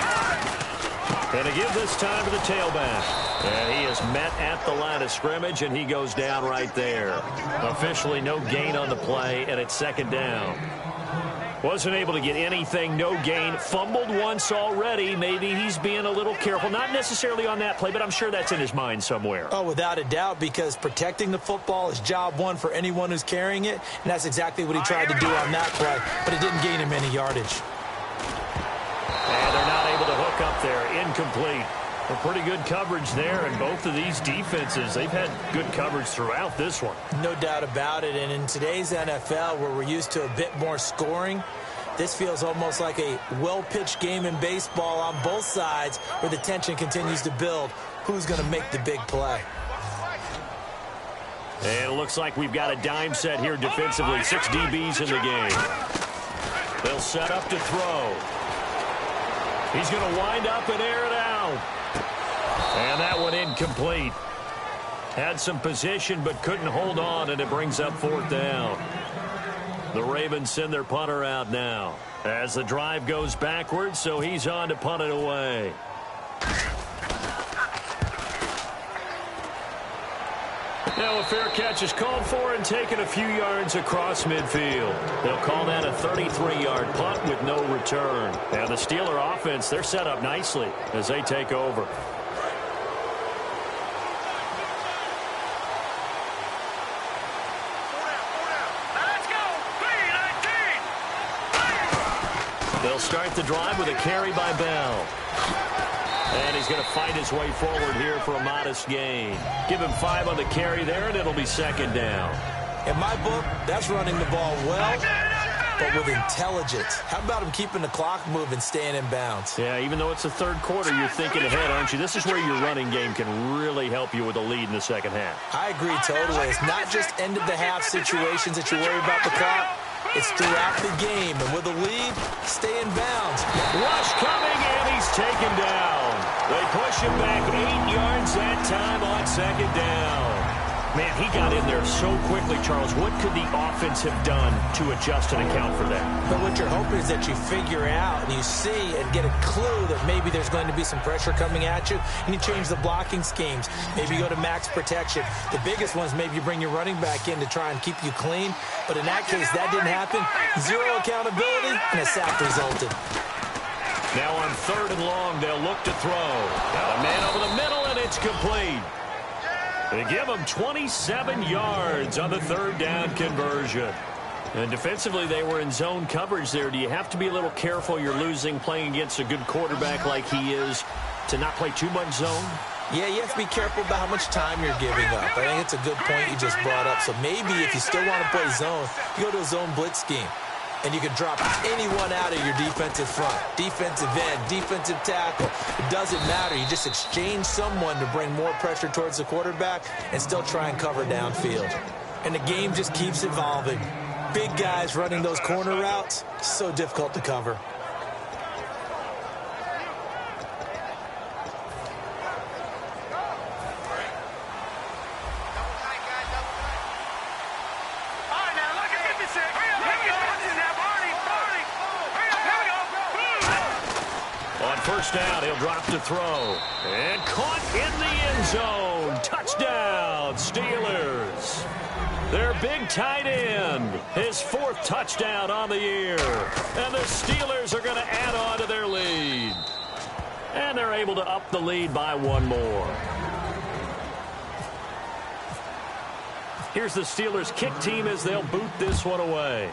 [SPEAKER 3] And to give this time to the tailback. And he is met at the line of scrimmage, and he goes down right there. Officially no gain on the play, and it's 2nd down. Wasn't able to get anything, no gain. Fumbled once already. Maybe he's being a little careful. Not necessarily on that play, but I'm sure that's in his mind somewhere.
[SPEAKER 4] Oh, without a doubt, because protecting the football is job one for anyone who's carrying it, and that's exactly what he tried to do on that play, but it didn't gain him any yardage.
[SPEAKER 3] And they're not able to hook up there. Incomplete. Well, pretty good coverage there, and both of these defenses, they've had good coverage throughout this one.
[SPEAKER 4] No doubt about it, and in today's NFL, where we're used to a bit more scoring, this feels almost like a well-pitched game in baseball on both sides where the tension continues to build. Who's going to make the big play?
[SPEAKER 3] And it looks like we've got a dime set here defensively. 6 DBs in the game. They'll set up to throw. He's going to wind up and air it out. And that one incomplete. Had some position but couldn't hold on, and it brings up 4th down. The Ravens send their punter out now as the drive goes backwards, so he's on to punt it away. Now a fair catch is called for and taken a few yards across midfield. They'll call that a 33-yard punt with no return. Now the Steeler offense, they're set up nicely as they take over. They'll start the drive with a carry by Bell. And he's going to fight his way forward here for a modest gain. Give him 5 on the carry there, and it'll be 2nd down.
[SPEAKER 4] In my book, that's running the ball well, but with intelligence. How about him keeping the clock moving, staying in bounds?
[SPEAKER 3] Yeah, even though it's the 3rd quarter, you're thinking ahead, aren't you? This is where your running game can really help you with a lead in the 2nd half.
[SPEAKER 4] I agree totally. It's not just end-of-the-half situations that you worry about the clock. It's throughout the game, and with a lead, stay in bounds.
[SPEAKER 3] Rush coming, and he's taken down. They push him back 8 yards that time on 2nd down. Man, he got in there so quickly, Charles. What could the offense have done to adjust and account for that?
[SPEAKER 4] But what you're hoping is that you figure out and you see and get a clue that maybe there's going to be some pressure coming at you, and you change the blocking schemes. Maybe you go to max protection. The biggest one is maybe you bring your running back in to try and keep you clean. But in that case, that didn't happen. 0 accountability, and a sack resulted.
[SPEAKER 3] Now on 3rd and long, they'll look to throw. Got a man over the middle, and it's complete. They give him 27 yards on the 3rd down conversion. And defensively, they were in zone coverage there. Do you have to be a little careful? You're losing playing against a good quarterback like he is to not play too much zone?
[SPEAKER 4] Yeah, you have to be careful about how much time you're giving up. I think it's a good point you just brought up. So maybe if you still want to play zone, you go to a zone blitz scheme. And you can drop anyone out of your defensive front. Defensive end, defensive tackle. It doesn't matter. You just exchange someone to bring more pressure towards the quarterback and still try and cover downfield. And the game just keeps evolving. Big guys running those corner routes, so difficult to cover.
[SPEAKER 3] First down, he'll drop to throw. And caught in the end zone. Touchdown, Steelers. Their big tight end. His 4th touchdown on the year. And the Steelers are going to add on to their lead. And they're able to up the lead by 1 more. Here's the Steelers kick team as they'll boot this one away.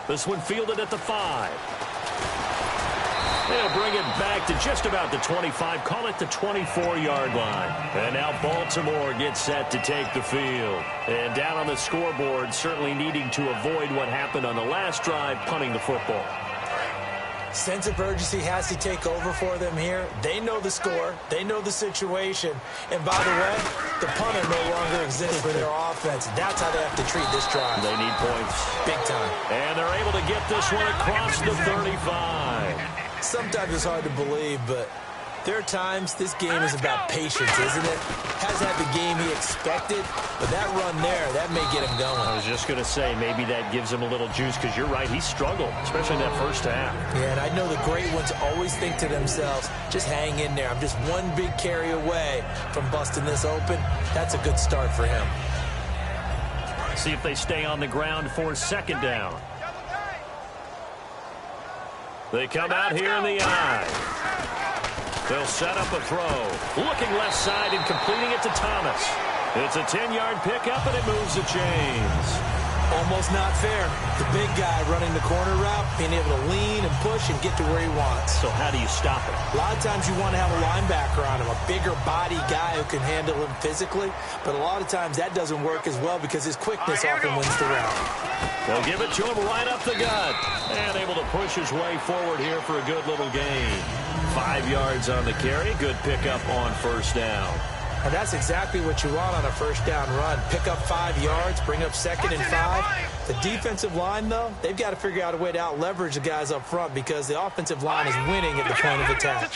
[SPEAKER 3] This one fielded at the 5. They'll bring it back to just about the 25, call it the 24-yard line. And now Baltimore gets set to take the field. And down on the scoreboard, certainly needing to avoid what happened on the last drive, punting the football.
[SPEAKER 4] Sense of urgency has to take over for them here. They know the score. They know the situation. And by the way, the punter no longer exists for their offense. That's how they have to treat this drive.
[SPEAKER 3] They need points.
[SPEAKER 4] Big time.
[SPEAKER 3] And they're able to get this one across the 35.
[SPEAKER 4] Sometimes it's hard to believe, but there are times this game is about patience, isn't it? Hasn't had the game he expected, but that run there, that may get him going.
[SPEAKER 3] I was just going to say, maybe that gives him a little juice, because you're right, he struggled, especially in that first half.
[SPEAKER 4] Yeah, and I know the great ones always think to themselves, just hang in there. I'm just one big carry away from busting this open. That's a good start for him.
[SPEAKER 3] See if they stay on the ground for second down. They come out here in the eye. They'll set up a throw. Looking left side and completing it to Thomas. It's a 10-yard pickup, and it moves the chains.
[SPEAKER 4] Almost not fair. The big guy running the corner route, being able to lean and push and get to where he wants.
[SPEAKER 3] So how do you stop it?
[SPEAKER 4] A lot of times you want to have a linebacker on him, a bigger body guy who can handle him physically. But a lot of times that doesn't work as well because his quickness often wins the route.
[SPEAKER 3] They'll give it to him right up the gut. And able to push his way forward here for a good little gain. 5 yards on the carry. Good pickup on first down.
[SPEAKER 4] And that's exactly what you want on a first down run. Pick up 5 yards, bring up 2nd and 5. The defensive line, though, they've got to figure out a way to out-leverage the guys up front because the offensive line is winning at the point of attack.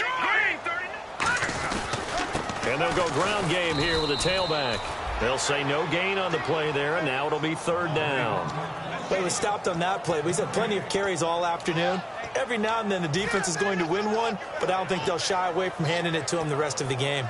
[SPEAKER 3] And they'll go ground game here with a tailback. They'll say no gain on the play there, and now it'll be 3rd down.
[SPEAKER 4] But he was stopped on that play. He's had plenty of carries all afternoon. Every now and then the defense is going to win one, but I don't think they'll shy away from handing it to him the rest of the game.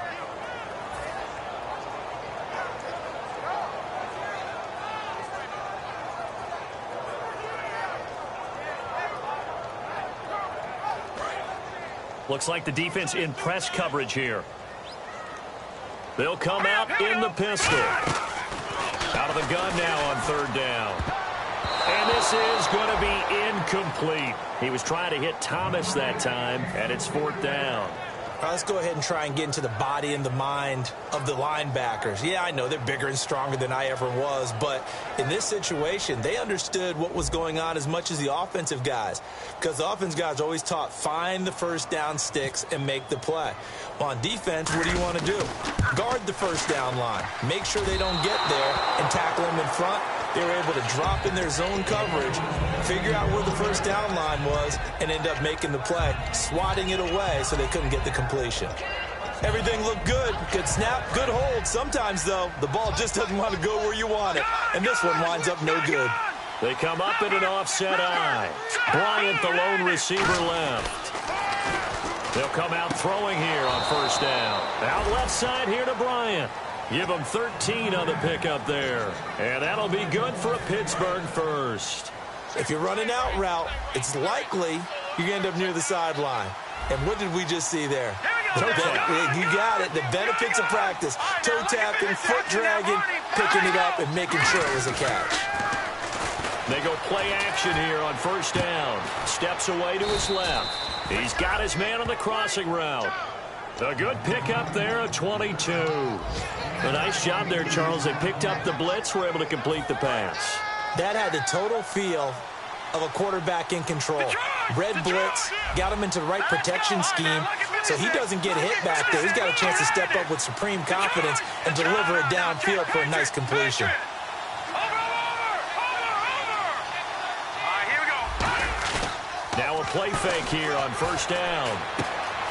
[SPEAKER 3] Looks like the defense in press coverage here. They'll come out in the pistol. Out of the gun now on 3rd down. And this is going to be incomplete. He was trying to hit Thomas that time, and it's 4th down.
[SPEAKER 4] Let's go ahead and try and get into the body and the mind of the linebackers. Yeah, I know they're bigger and stronger than I ever was, but in this situation, they understood what was going on as much as the offensive guys, because the offensive guys are always taught, find the first down sticks and make the play. Well, on defense, what do you want to do? Guard the first down line. Make sure they don't get there and tackle them in front. They were able to drop in their zone coverage, figure out where the first down line was, and end up making the play, swatting it away so they couldn't get the completion. Everything looked good. Good snap, good hold. Sometimes, though, the ball just doesn't want to go where you want it. And this one winds up no good.
[SPEAKER 3] They come up in an offset eye. Bryant, the lone receiver, left. They'll come out throwing here on first down. Out left side here to Bryant. Give them 13 on the pickup there. And that'll be good for a Pittsburgh first.
[SPEAKER 4] If you're running out route, it's likely you end up near the sideline. And what did we just see there? You got it. The benefits of practice. Toe tapping, foot dragging, picking it up, and making sure it was a catch.
[SPEAKER 3] They go play action here on first down. Steps away to his left. He's got his man on the crossing route. A good pickup there at 22. A nice job there, Charles. They picked up the blitz, were able to complete the pass.
[SPEAKER 4] That had the total feel of a quarterback in control. Red blitz, got him into the right protection scheme, so he doesn't get hit back there. He's got a chance to step up with supreme confidence and deliver it downfield for a nice completion.
[SPEAKER 3] Now a play fake here on first down.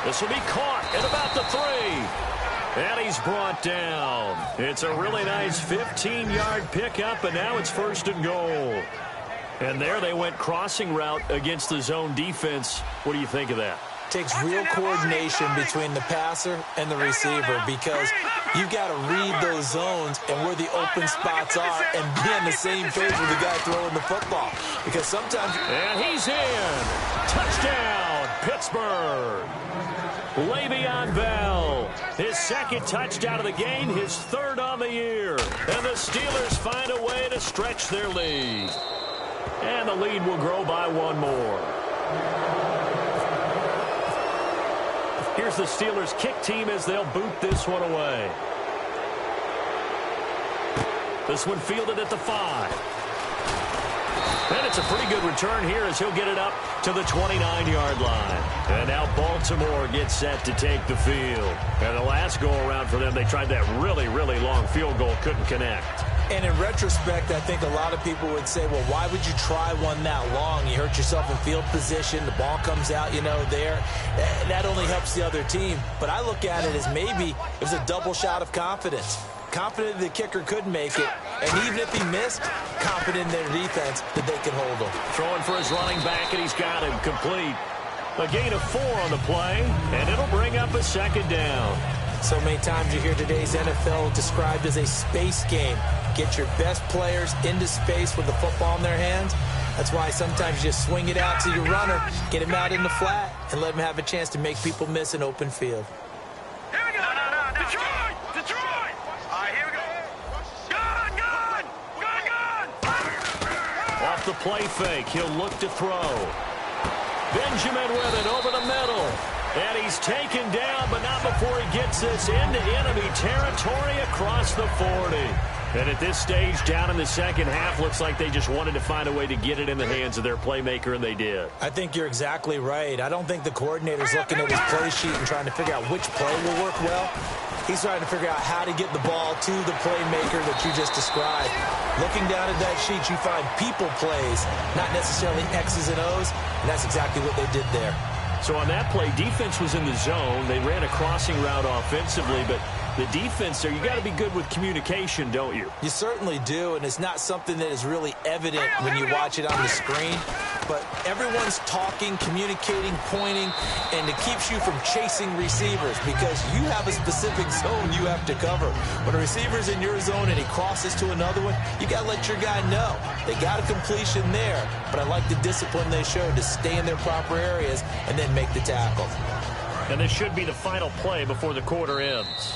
[SPEAKER 3] This will be caught at about the 3. And he's brought down. It's a really nice 15-yard pickup, and now it's 1st and goal. And there they went crossing route against the zone defense. What do you think of that?
[SPEAKER 4] Takes real coordination between the passer and the receiver because you've got to read those zones and where the open spots are and be on the same page with the guy throwing the football. Because sometimes...
[SPEAKER 3] And he's in. Touchdown, Pittsburgh. Le'Veon Bell, his 2nd touchdown of the game, his 3rd on the year. And the Steelers find a way to stretch their lead. And the lead will grow by 1 more. Here's the Steelers kick team as they'll boot this one away. This one fielded at the 5. And it's a pretty good return here as he'll get it up to the 29-yard line. And now Baltimore gets set to take the field. And the last go-around for them, they tried that really, really long field goal, couldn't connect.
[SPEAKER 4] And in retrospect, I think a lot of people would say, well, why would you try one that long? You hurt yourself in field position. The ball comes out, there. That only helps the other team. But I look at it as maybe it was a double shot of confidence. Confident the kicker could make it, and even if he missed, confident in their defense that they could hold him.
[SPEAKER 3] Throwing for his running back, and he's got him complete. A gain of 4 on the play, and it'll bring up a 2nd down.
[SPEAKER 4] So many times you hear today's NFL described as a space game. Get your best players into space with the football in their hands. That's why sometimes you just swing it out to your runner, get him out in the flat, and let him have a chance to make people miss an open field.
[SPEAKER 1] Here we go. No. Detroit! Detroit! All right, here we go. Gun!
[SPEAKER 3] Off the play fake, he'll look to throw. Benjamin with it over the middle. And he's taken down, but not before he gets this into enemy territory across the 40. And at this stage, down in the second half, looks like they just wanted to find a way to get it in the hands of their playmaker, and they did.
[SPEAKER 4] I think you're exactly right. I don't think the coordinator's looking at his play sheet and trying to figure out which play will work well. He's trying to figure out how to get the ball to the playmaker that you just described. Looking down at that sheet, you find people plays, not necessarily X's and O's, and that's exactly what they did there.
[SPEAKER 3] So on that play, defense was in the zone. They ran a crossing route offensively, but the defense there, you got to be good with communication, don't you?
[SPEAKER 4] You certainly do, and it's not something that is really evident when you watch it on the screen. But everyone's talking, communicating, pointing, and it keeps you from chasing receivers because you have a specific zone you have to cover. When a receiver's in your zone and he crosses to another one, you got to let your guy know. They got a completion there, but I like the discipline they showed to stay in their proper areas and then make the tackle.
[SPEAKER 3] And this should be the final play before the quarter ends.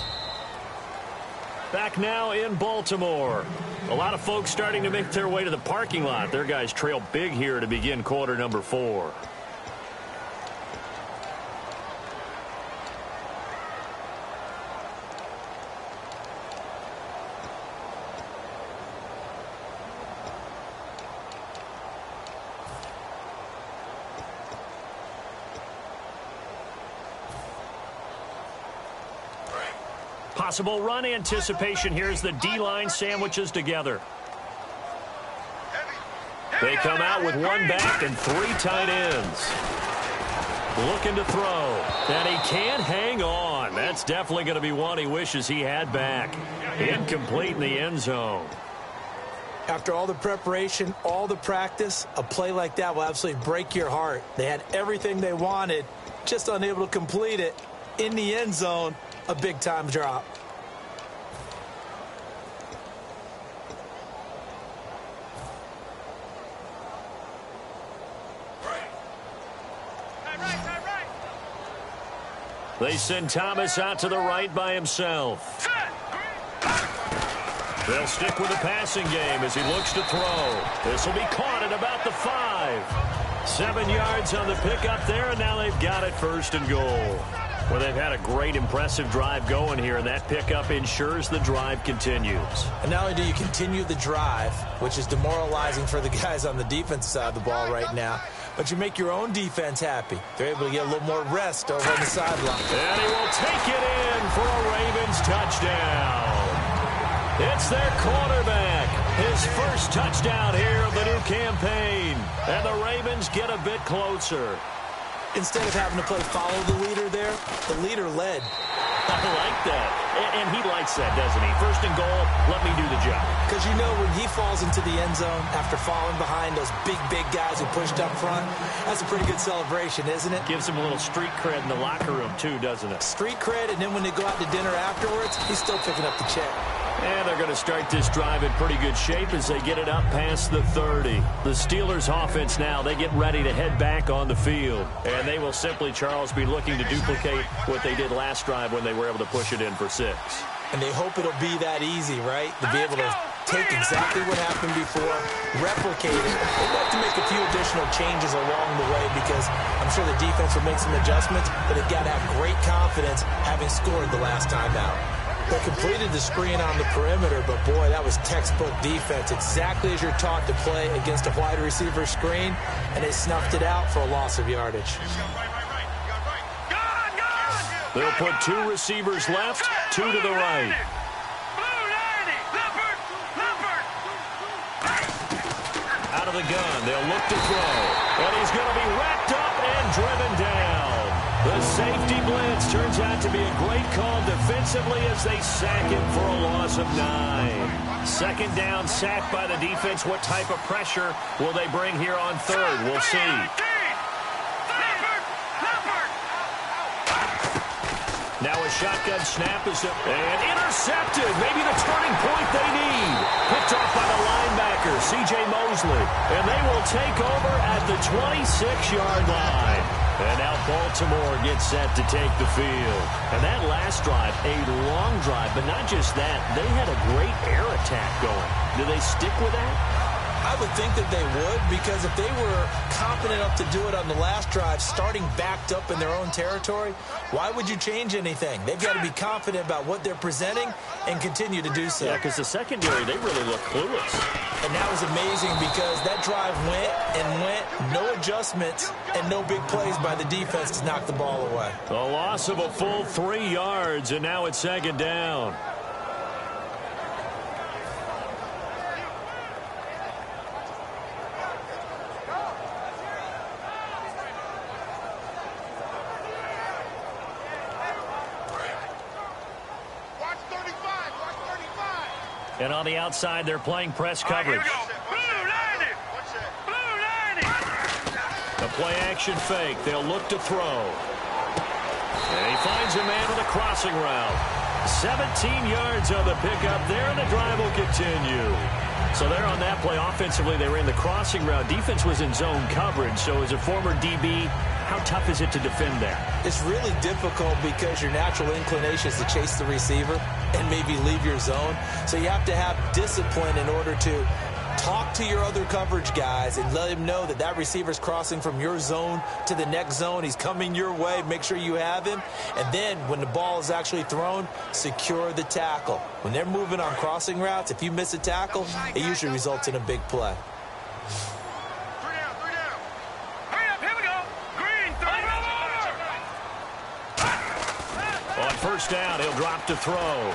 [SPEAKER 3] Back now in Baltimore. A lot of folks starting to make their way to the parking lot. Their guys trail big here to begin quarter number 4. Possible run anticipation. Here's the D-line sandwiches together. They come out with one back and 3 tight ends. Looking to throw. And he can't hang on. That's definitely going to be one he wishes he had back. Incomplete in the end zone.
[SPEAKER 4] After all the preparation, all the practice, a play like that will absolutely break your heart. They had everything they wanted, just unable to complete it. In the end zone, a big-time drop.
[SPEAKER 3] They send Thomas out to the right by himself. They'll stick with the passing game as he looks to throw. This will be caught at about the 5. 7 yards on the pickup there, and now they've got it first and goal. Well, they've had a great, impressive drive going here, and that pickup ensures the drive continues.
[SPEAKER 4] And not only do you continue the drive, which is demoralizing for the guys on the defense side of the ball right now, but you make your own defense happy. They're able to get a little more rest over on the sideline.
[SPEAKER 3] And he will take it in for a Ravens touchdown. It's their quarterback. His first touchdown here of the new campaign. And the Ravens get a bit closer.
[SPEAKER 4] Instead of having to play follow the leader there, the leader led.
[SPEAKER 3] I like that. And he likes that, doesn't he? First and goal, let me do the job.
[SPEAKER 4] Because you know when he falls into the end zone after falling behind those big guys who pushed up front, that's a pretty good celebration, isn't it?
[SPEAKER 3] Gives him a little street cred in the locker room, too, doesn't it?
[SPEAKER 4] Street cred, and then when they go out to dinner afterwards, he's still picking up the check.
[SPEAKER 3] And they're going to start this drive in pretty good shape as they get it up past the 30. The Steelers' offense now, they get ready to head back on the field. And they will simply, Charles, be looking to duplicate what they did last drive when they were able to push it in for 6.
[SPEAKER 4] And they hope it'll be that easy, right? To be able to take exactly what happened before, replicate it. They'd like to make a few additional changes along the way because I'm sure the defense will make some adjustments, but they've got to have great confidence having scored the last time out. They completed the screen on the perimeter, but boy, that was textbook defense, exactly as you're taught to play against a wide receiver screen, and they snuffed it out for a loss of yardage.
[SPEAKER 3] They'll put 2 receivers left, 2 to the right. Out of the gun, they'll look to throw, and he's going to be wrapped up and driven down. The safety blitz turns out to be a great call defensively as they sack him for a loss of 9. Second down, sacked by the defense. What type of pressure will they bring here on third? We'll see. Now a shotgun snap is up and intercepted. Maybe the turning point they need. Picked off by the linebacker, C.J. Mosley. And they will take over at the 26-yard line. And now Baltimore gets set to take the field. And that last drive, a long drive, but not just that. They had a great air attack going. Do they stick with that?
[SPEAKER 4] I would think that they would, because if they were confident enough to do it on the last drive, starting backed up in their own territory, why would you change anything? They've got to be confident about what they're presenting and continue to do so.
[SPEAKER 3] Yeah, because the secondary, they really look clueless.
[SPEAKER 4] And that was amazing because that drive went and went, no adjustments and no big plays by the defense to knock the ball away.
[SPEAKER 3] A loss of a full 3 yards, and now it's second down. And on the outside, they're playing press coverage. The play action fake. They'll look to throw. And he finds a man with a crossing route. 17 yards on the pickup there, and the drive will continue. So there on that play, offensively, they ran the crossing route. Defense was in zone coverage. So as a former DB, how tough is it to defend there?
[SPEAKER 4] It's really difficult because your natural inclination is to chase the receiver and maybe leave your zone. So you have to have discipline in order to talk to your other coverage guys and let him know that that receiver's crossing from your zone to the next zone. He's coming your way. Make sure you have him. And then when the ball is actually thrown, secure the tackle. When they're moving on crossing routes, if you miss a tackle, it usually results in a big play.
[SPEAKER 3] On first down, he'll drop to throw.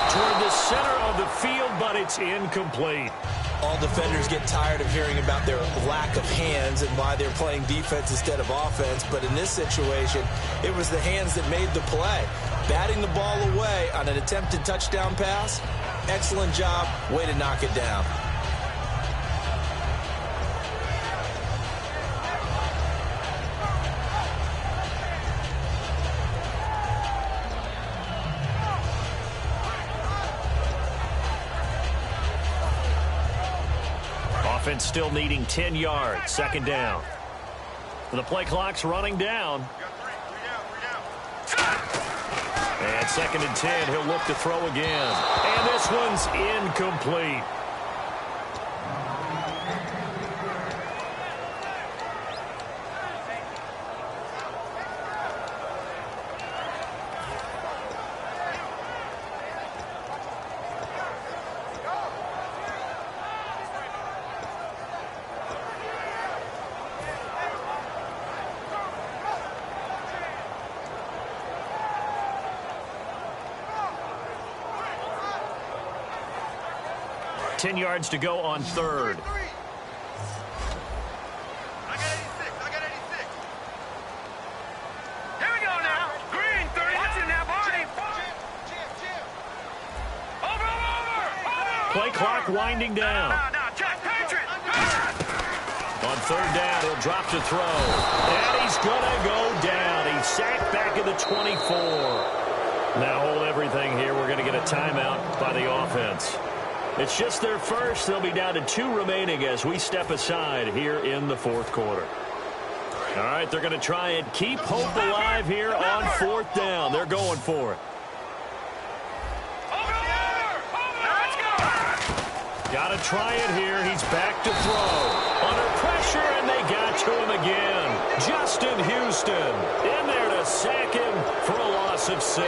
[SPEAKER 3] Toward the center of the field, but it's incomplete.
[SPEAKER 4] All defenders get tired of hearing about their lack of hands and why they're playing defense instead of offense. But in this situation, it was the hands that made the play. Batting the ball away on an attempted touchdown pass, excellent job, way to knock it down.
[SPEAKER 3] Offense still needing 10 yards. Second down. The play clock's running down. And second and 10. He'll look to throw again. And this one's incomplete. Ten yards to go on third.
[SPEAKER 1] I got 86. Here we go now. Green, 30. Watch it now, Barney. Over.
[SPEAKER 3] Play clock winding down.
[SPEAKER 1] Now, Jack Patriot.
[SPEAKER 3] On third down, he'll drop to throw. And he's going to go down. He's sacked back at the 24. Now hold everything here. We're going to get a timeout by the offense. It's just their first. They'll be down to 2 remaining as we step aside here in the fourth quarter. All right, they're going to try and keep hope alive here on fourth down. They're going for it. Got to try it here. He's back to throw. Under pressure, and they got to him again. Justin Houston in there to sack him for a loss of 6.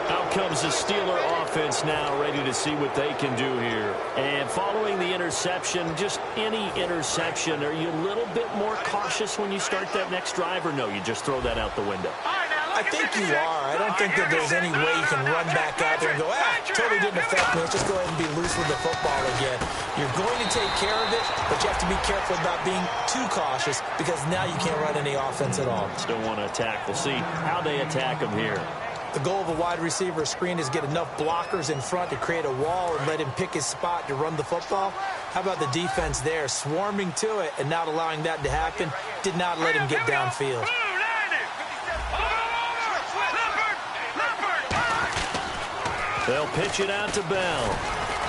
[SPEAKER 3] Out comes the Steeler offense now, ready to see what they can do here. And following the interception, just any interception, are you a little bit more cautious when you start that next drive, or no, you just throw that out the window?
[SPEAKER 4] I think you are. I don't think that there's any way you can run back out there and go, totally didn't affect me. Let's just go ahead and be loose with the football again. You're going to take care of it, but you have to be careful about being too cautious because now you can't run any offense at all.
[SPEAKER 3] Still want to attack. We'll see how they attack them here.
[SPEAKER 4] The goal of a wide receiver screen is get enough blockers in front to create a wall and let him pick his spot to run the football. How about the defense there, swarming to it and not allowing that to happen? Did not let him get downfield.
[SPEAKER 3] They'll pitch it out to Bell.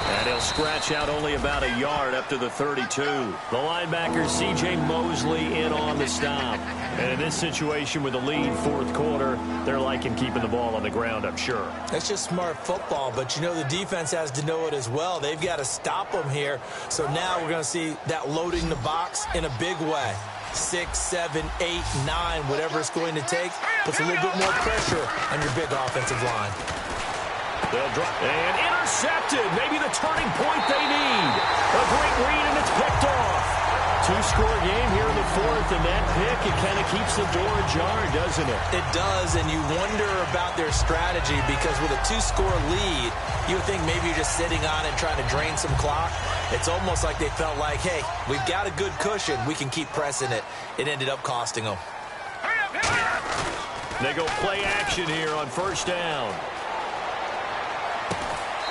[SPEAKER 3] And he'll scratch out only about a yard up to the 32. The linebacker, C.J. Mosley, in on the stop. And in this situation with the lead fourth quarter, they're liking keeping the ball on the ground, I'm sure.
[SPEAKER 4] That's just smart football, but you know the defense has to know it as well. They've got to stop them here. So now we're going to see that loading the box in a big way. 6, 7, 8, 9, whatever it's going to take, puts a little bit more pressure on your big offensive line.
[SPEAKER 3] They'll drop and intercepted. Maybe the turning point they need. A great read, and it's picked off. Two-score game here in the fourth, and that pick, it kind of keeps the door ajar, doesn't it?
[SPEAKER 4] It does, and you wonder about their strategy because with a two-score lead, you would think maybe you're just sitting on it trying to drain some clock. It's almost like they felt like, hey, we've got a good cushion. We can keep pressing it. It ended up costing them.
[SPEAKER 3] They go play action here on first down.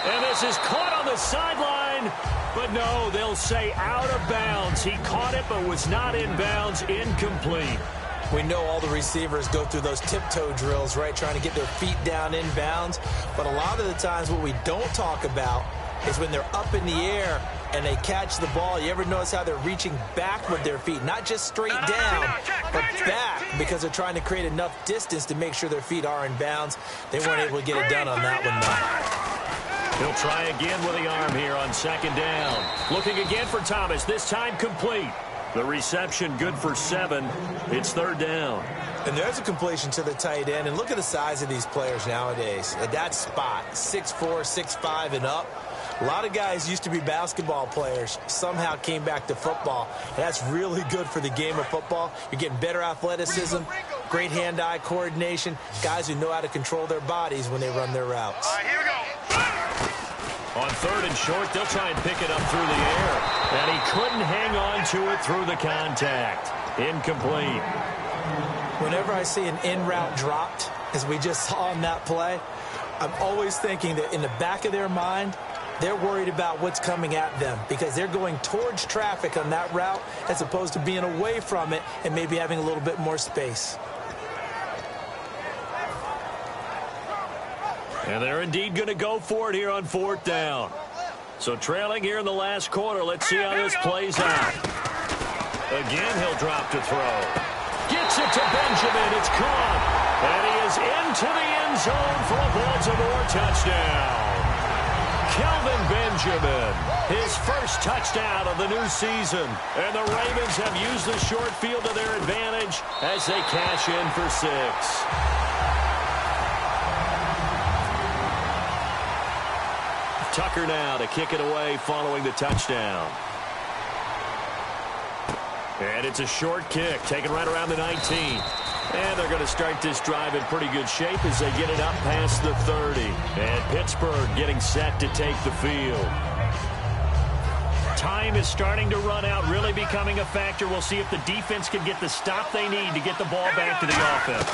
[SPEAKER 3] And this is caught on the sideline, but no, they'll say out of bounds. He caught it, but was not in bounds, incomplete.
[SPEAKER 4] We know all the receivers go through those tiptoe drills, right, trying to get their feet down in bounds. But a lot of the times what we don't talk about is when they're up in the air and they catch the ball. You ever notice how they're reaching back with their feet, not just straight down, but back, because they're trying to create enough distance to make sure their feet are in bounds. They weren't able to get it done on that one, though.
[SPEAKER 3] He'll try again with the arm here on second down. Looking again for Thomas, this time complete. The reception good for 7. It's third down.
[SPEAKER 4] And there's a completion to the tight end. And look at the size of these players nowadays. At that spot, 6'4", 6'5", and up. A lot of guys used to be basketball players, somehow came back to football. And that's really good for the game of football. You're getting better athleticism, great hand-eye coordination, guys who know how to control their bodies when they run their routes.
[SPEAKER 1] All right, here we go.
[SPEAKER 3] On third and short, they'll try and pick it up through the air. And he couldn't hang on to it through the contact. Incomplete.
[SPEAKER 4] Whenever I see an in-route dropped, as we just saw in that play, I'm always thinking that in the back of their mind, they're worried about what's coming at them because they're going towards traffic on that route as opposed to being away from it and maybe having a little bit more space.
[SPEAKER 3] And they're indeed going to go for it here on fourth down. So trailing here in the last quarter, let's see how this plays out. Again, he'll drop to throw. Gets it to Benjamin. It's caught. And he is into the end zone for a Baltimore touchdown. Kelvin Benjamin, his first touchdown of the new season. And the Ravens have used the short field to their advantage as they cash in for 6. Tucker now to kick it away following the touchdown. And it's a short kick, taken right around the 19. And they're going to start this drive in pretty good shape as they get it up past the 30. And Pittsburgh getting set to take the field. Time is starting to run out, really becoming a factor. We'll see if the defense can get the stop they need to get the ball back to the offense.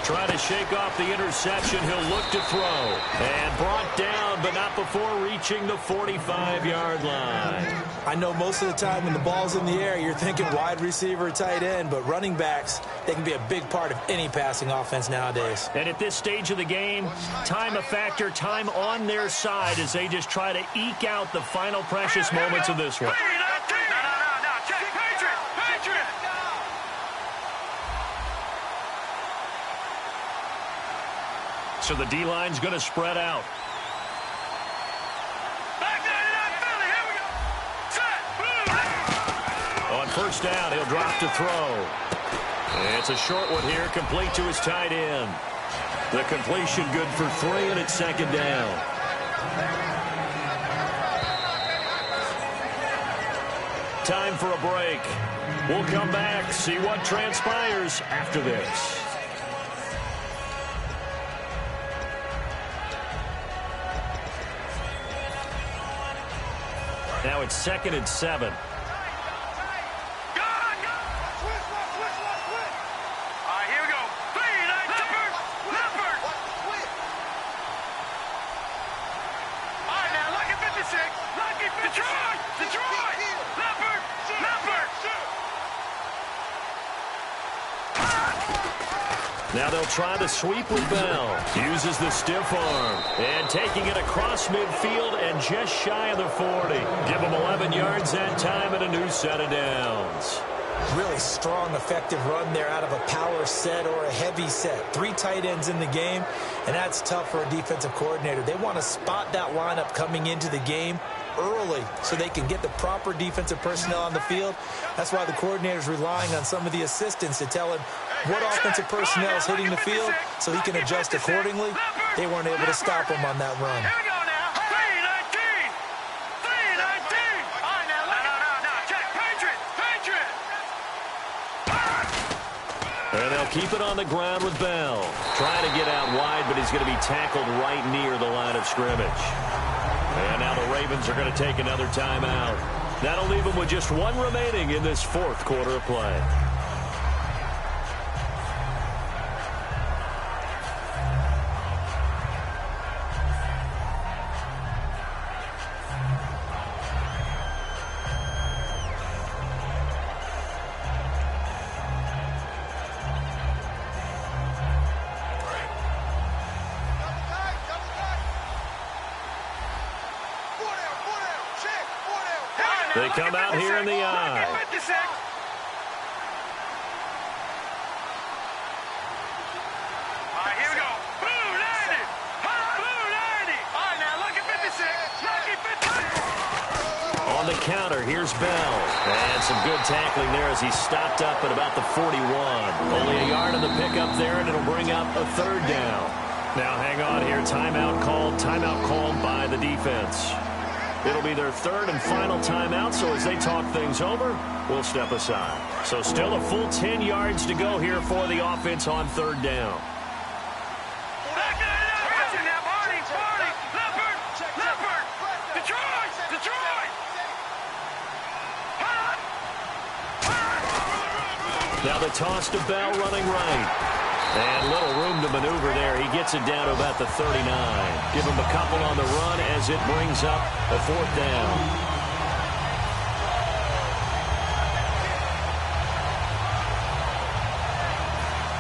[SPEAKER 3] Trying to shake off the interception. He'll look to throw. And brought down, but not before reaching the 45-yard line.
[SPEAKER 4] I know most of the time when the ball's in the air, you're thinking wide receiver, tight end, but running backs, they can be a big part of any passing offense nowadays.
[SPEAKER 3] And at this stage of the game, time a factor, time on their side as they just try to eke out the final precious moments of this one. So the D-line's going to spread out. On first down, he'll drop to throw. It's a short one here, complete to his tight end. The completion good for 3, and it's second down. Time for a break. We'll come back, see what transpires after this. Now it's 2nd and 7. Now they'll try the sweep with Bell. Uses the stiff arm. And taking it across midfield and just shy of the 40. Give them 11 yards that time and a new set of downs.
[SPEAKER 4] Really strong, effective run there out of a power set or a heavy set. 3 tight ends in the game, and that's tough for a defensive coordinator. They want to spot that lineup coming into the game early so they can get the proper defensive personnel on the field. That's why the coordinator is relying on some of the assistants to tell him what offensive personnel is hitting the field so he can adjust accordingly. They weren't able to stop him on that run.
[SPEAKER 3] And they'll keep it on the ground with Bell. Trying to get out wide, but he's going to be tackled right near the line of scrimmage. And now the Ravens are going to take another timeout. That'll leave them with just 1 remaining in this 4th quarter of play. They come out here in the eye.
[SPEAKER 1] All right, here we go. Blue 90. Blue 90. All right, now look at 56. Lucky 50.
[SPEAKER 3] On the counter, here's Bell. And some good tackling there as he stopped up at about the 41. Only a yard on the pickup there, and it'll bring up a 3rd down. Now hang on here. Timeout called by the defense. It'll be their 3rd and final timeout, so as they talk things over, we'll step aside. So still a full 10 yards to go here for the offense on 3rd down. Now the toss to Bell running right. And little room to maneuver there. He gets it down to about the 39. Give him a couple on the run as it brings up a 4th down.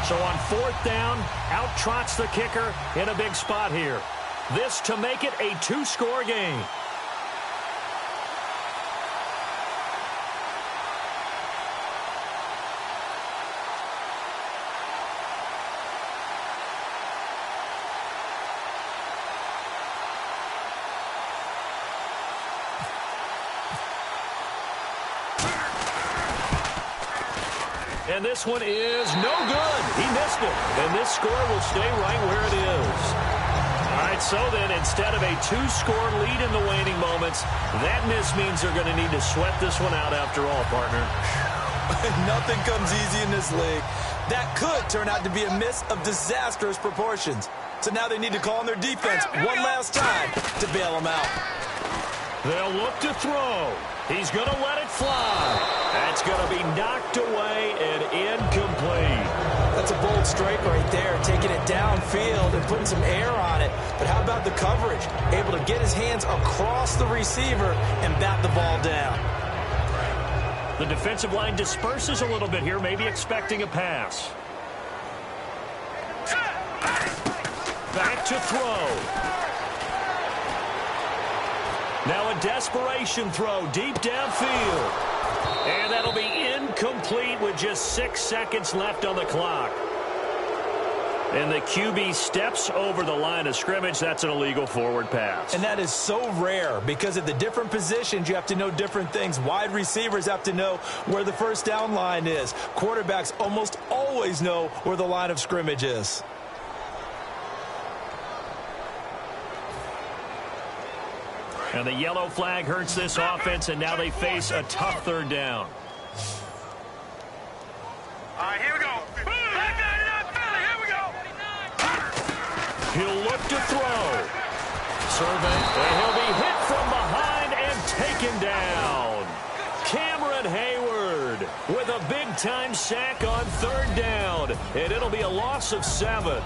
[SPEAKER 3] So on 4th down, out trots the kicker in a big spot here. This to make it a 2-score game. And this one is no good. He missed it. And this score will stay right where it is. All right, so then instead of a 2-score lead in the waning moments, that miss means they're going to need to sweat this one out after all, partner.
[SPEAKER 4] Nothing comes easy in this league. That could turn out to be a miss of disastrous proportions. So now they need to call on their defense one last time to bail them out.
[SPEAKER 3] They'll look to throw. He's going to let it fly. That's going to be knocked away and incomplete.
[SPEAKER 4] That's a bold strike right there, taking it downfield and putting some air on it. But how about the coverage? Able to get his hands across the receiver and bat the ball down.
[SPEAKER 3] The defensive line disperses a little bit here, maybe expecting a pass. Back to throw. Now a desperation throw deep downfield. And that'll be incomplete with just 6 seconds left on the clock. And the QB steps over the line of scrimmage. That's an illegal forward pass.
[SPEAKER 4] And that is so rare because at the different positions, you have to know different things. Wide receivers have to know where the first down line is. Quarterbacks almost always know where the line of scrimmage is.
[SPEAKER 3] And the yellow flag hurts this offense, and now they face a tough 3rd down.
[SPEAKER 1] All right, here we go. Here we go.
[SPEAKER 3] He'll look to throw. Survey, and he'll be hit from behind and taken down. Cameron Hayward with a big-time sack on 3rd down, and it'll be a loss of 7.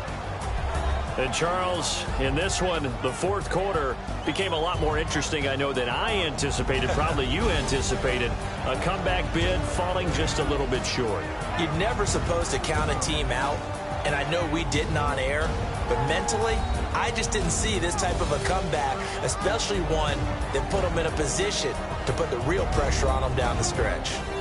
[SPEAKER 3] And, Charles, in this one, the 4th quarter became a lot more interesting, I know, than I anticipated, probably you anticipated. A comeback bid falling just a little bit short.
[SPEAKER 4] You're never supposed to count a team out and I know we didn't on air, but mentally, I just didn't see this type of a comeback, especially one that put them in a position to put the real pressure on them down the stretch.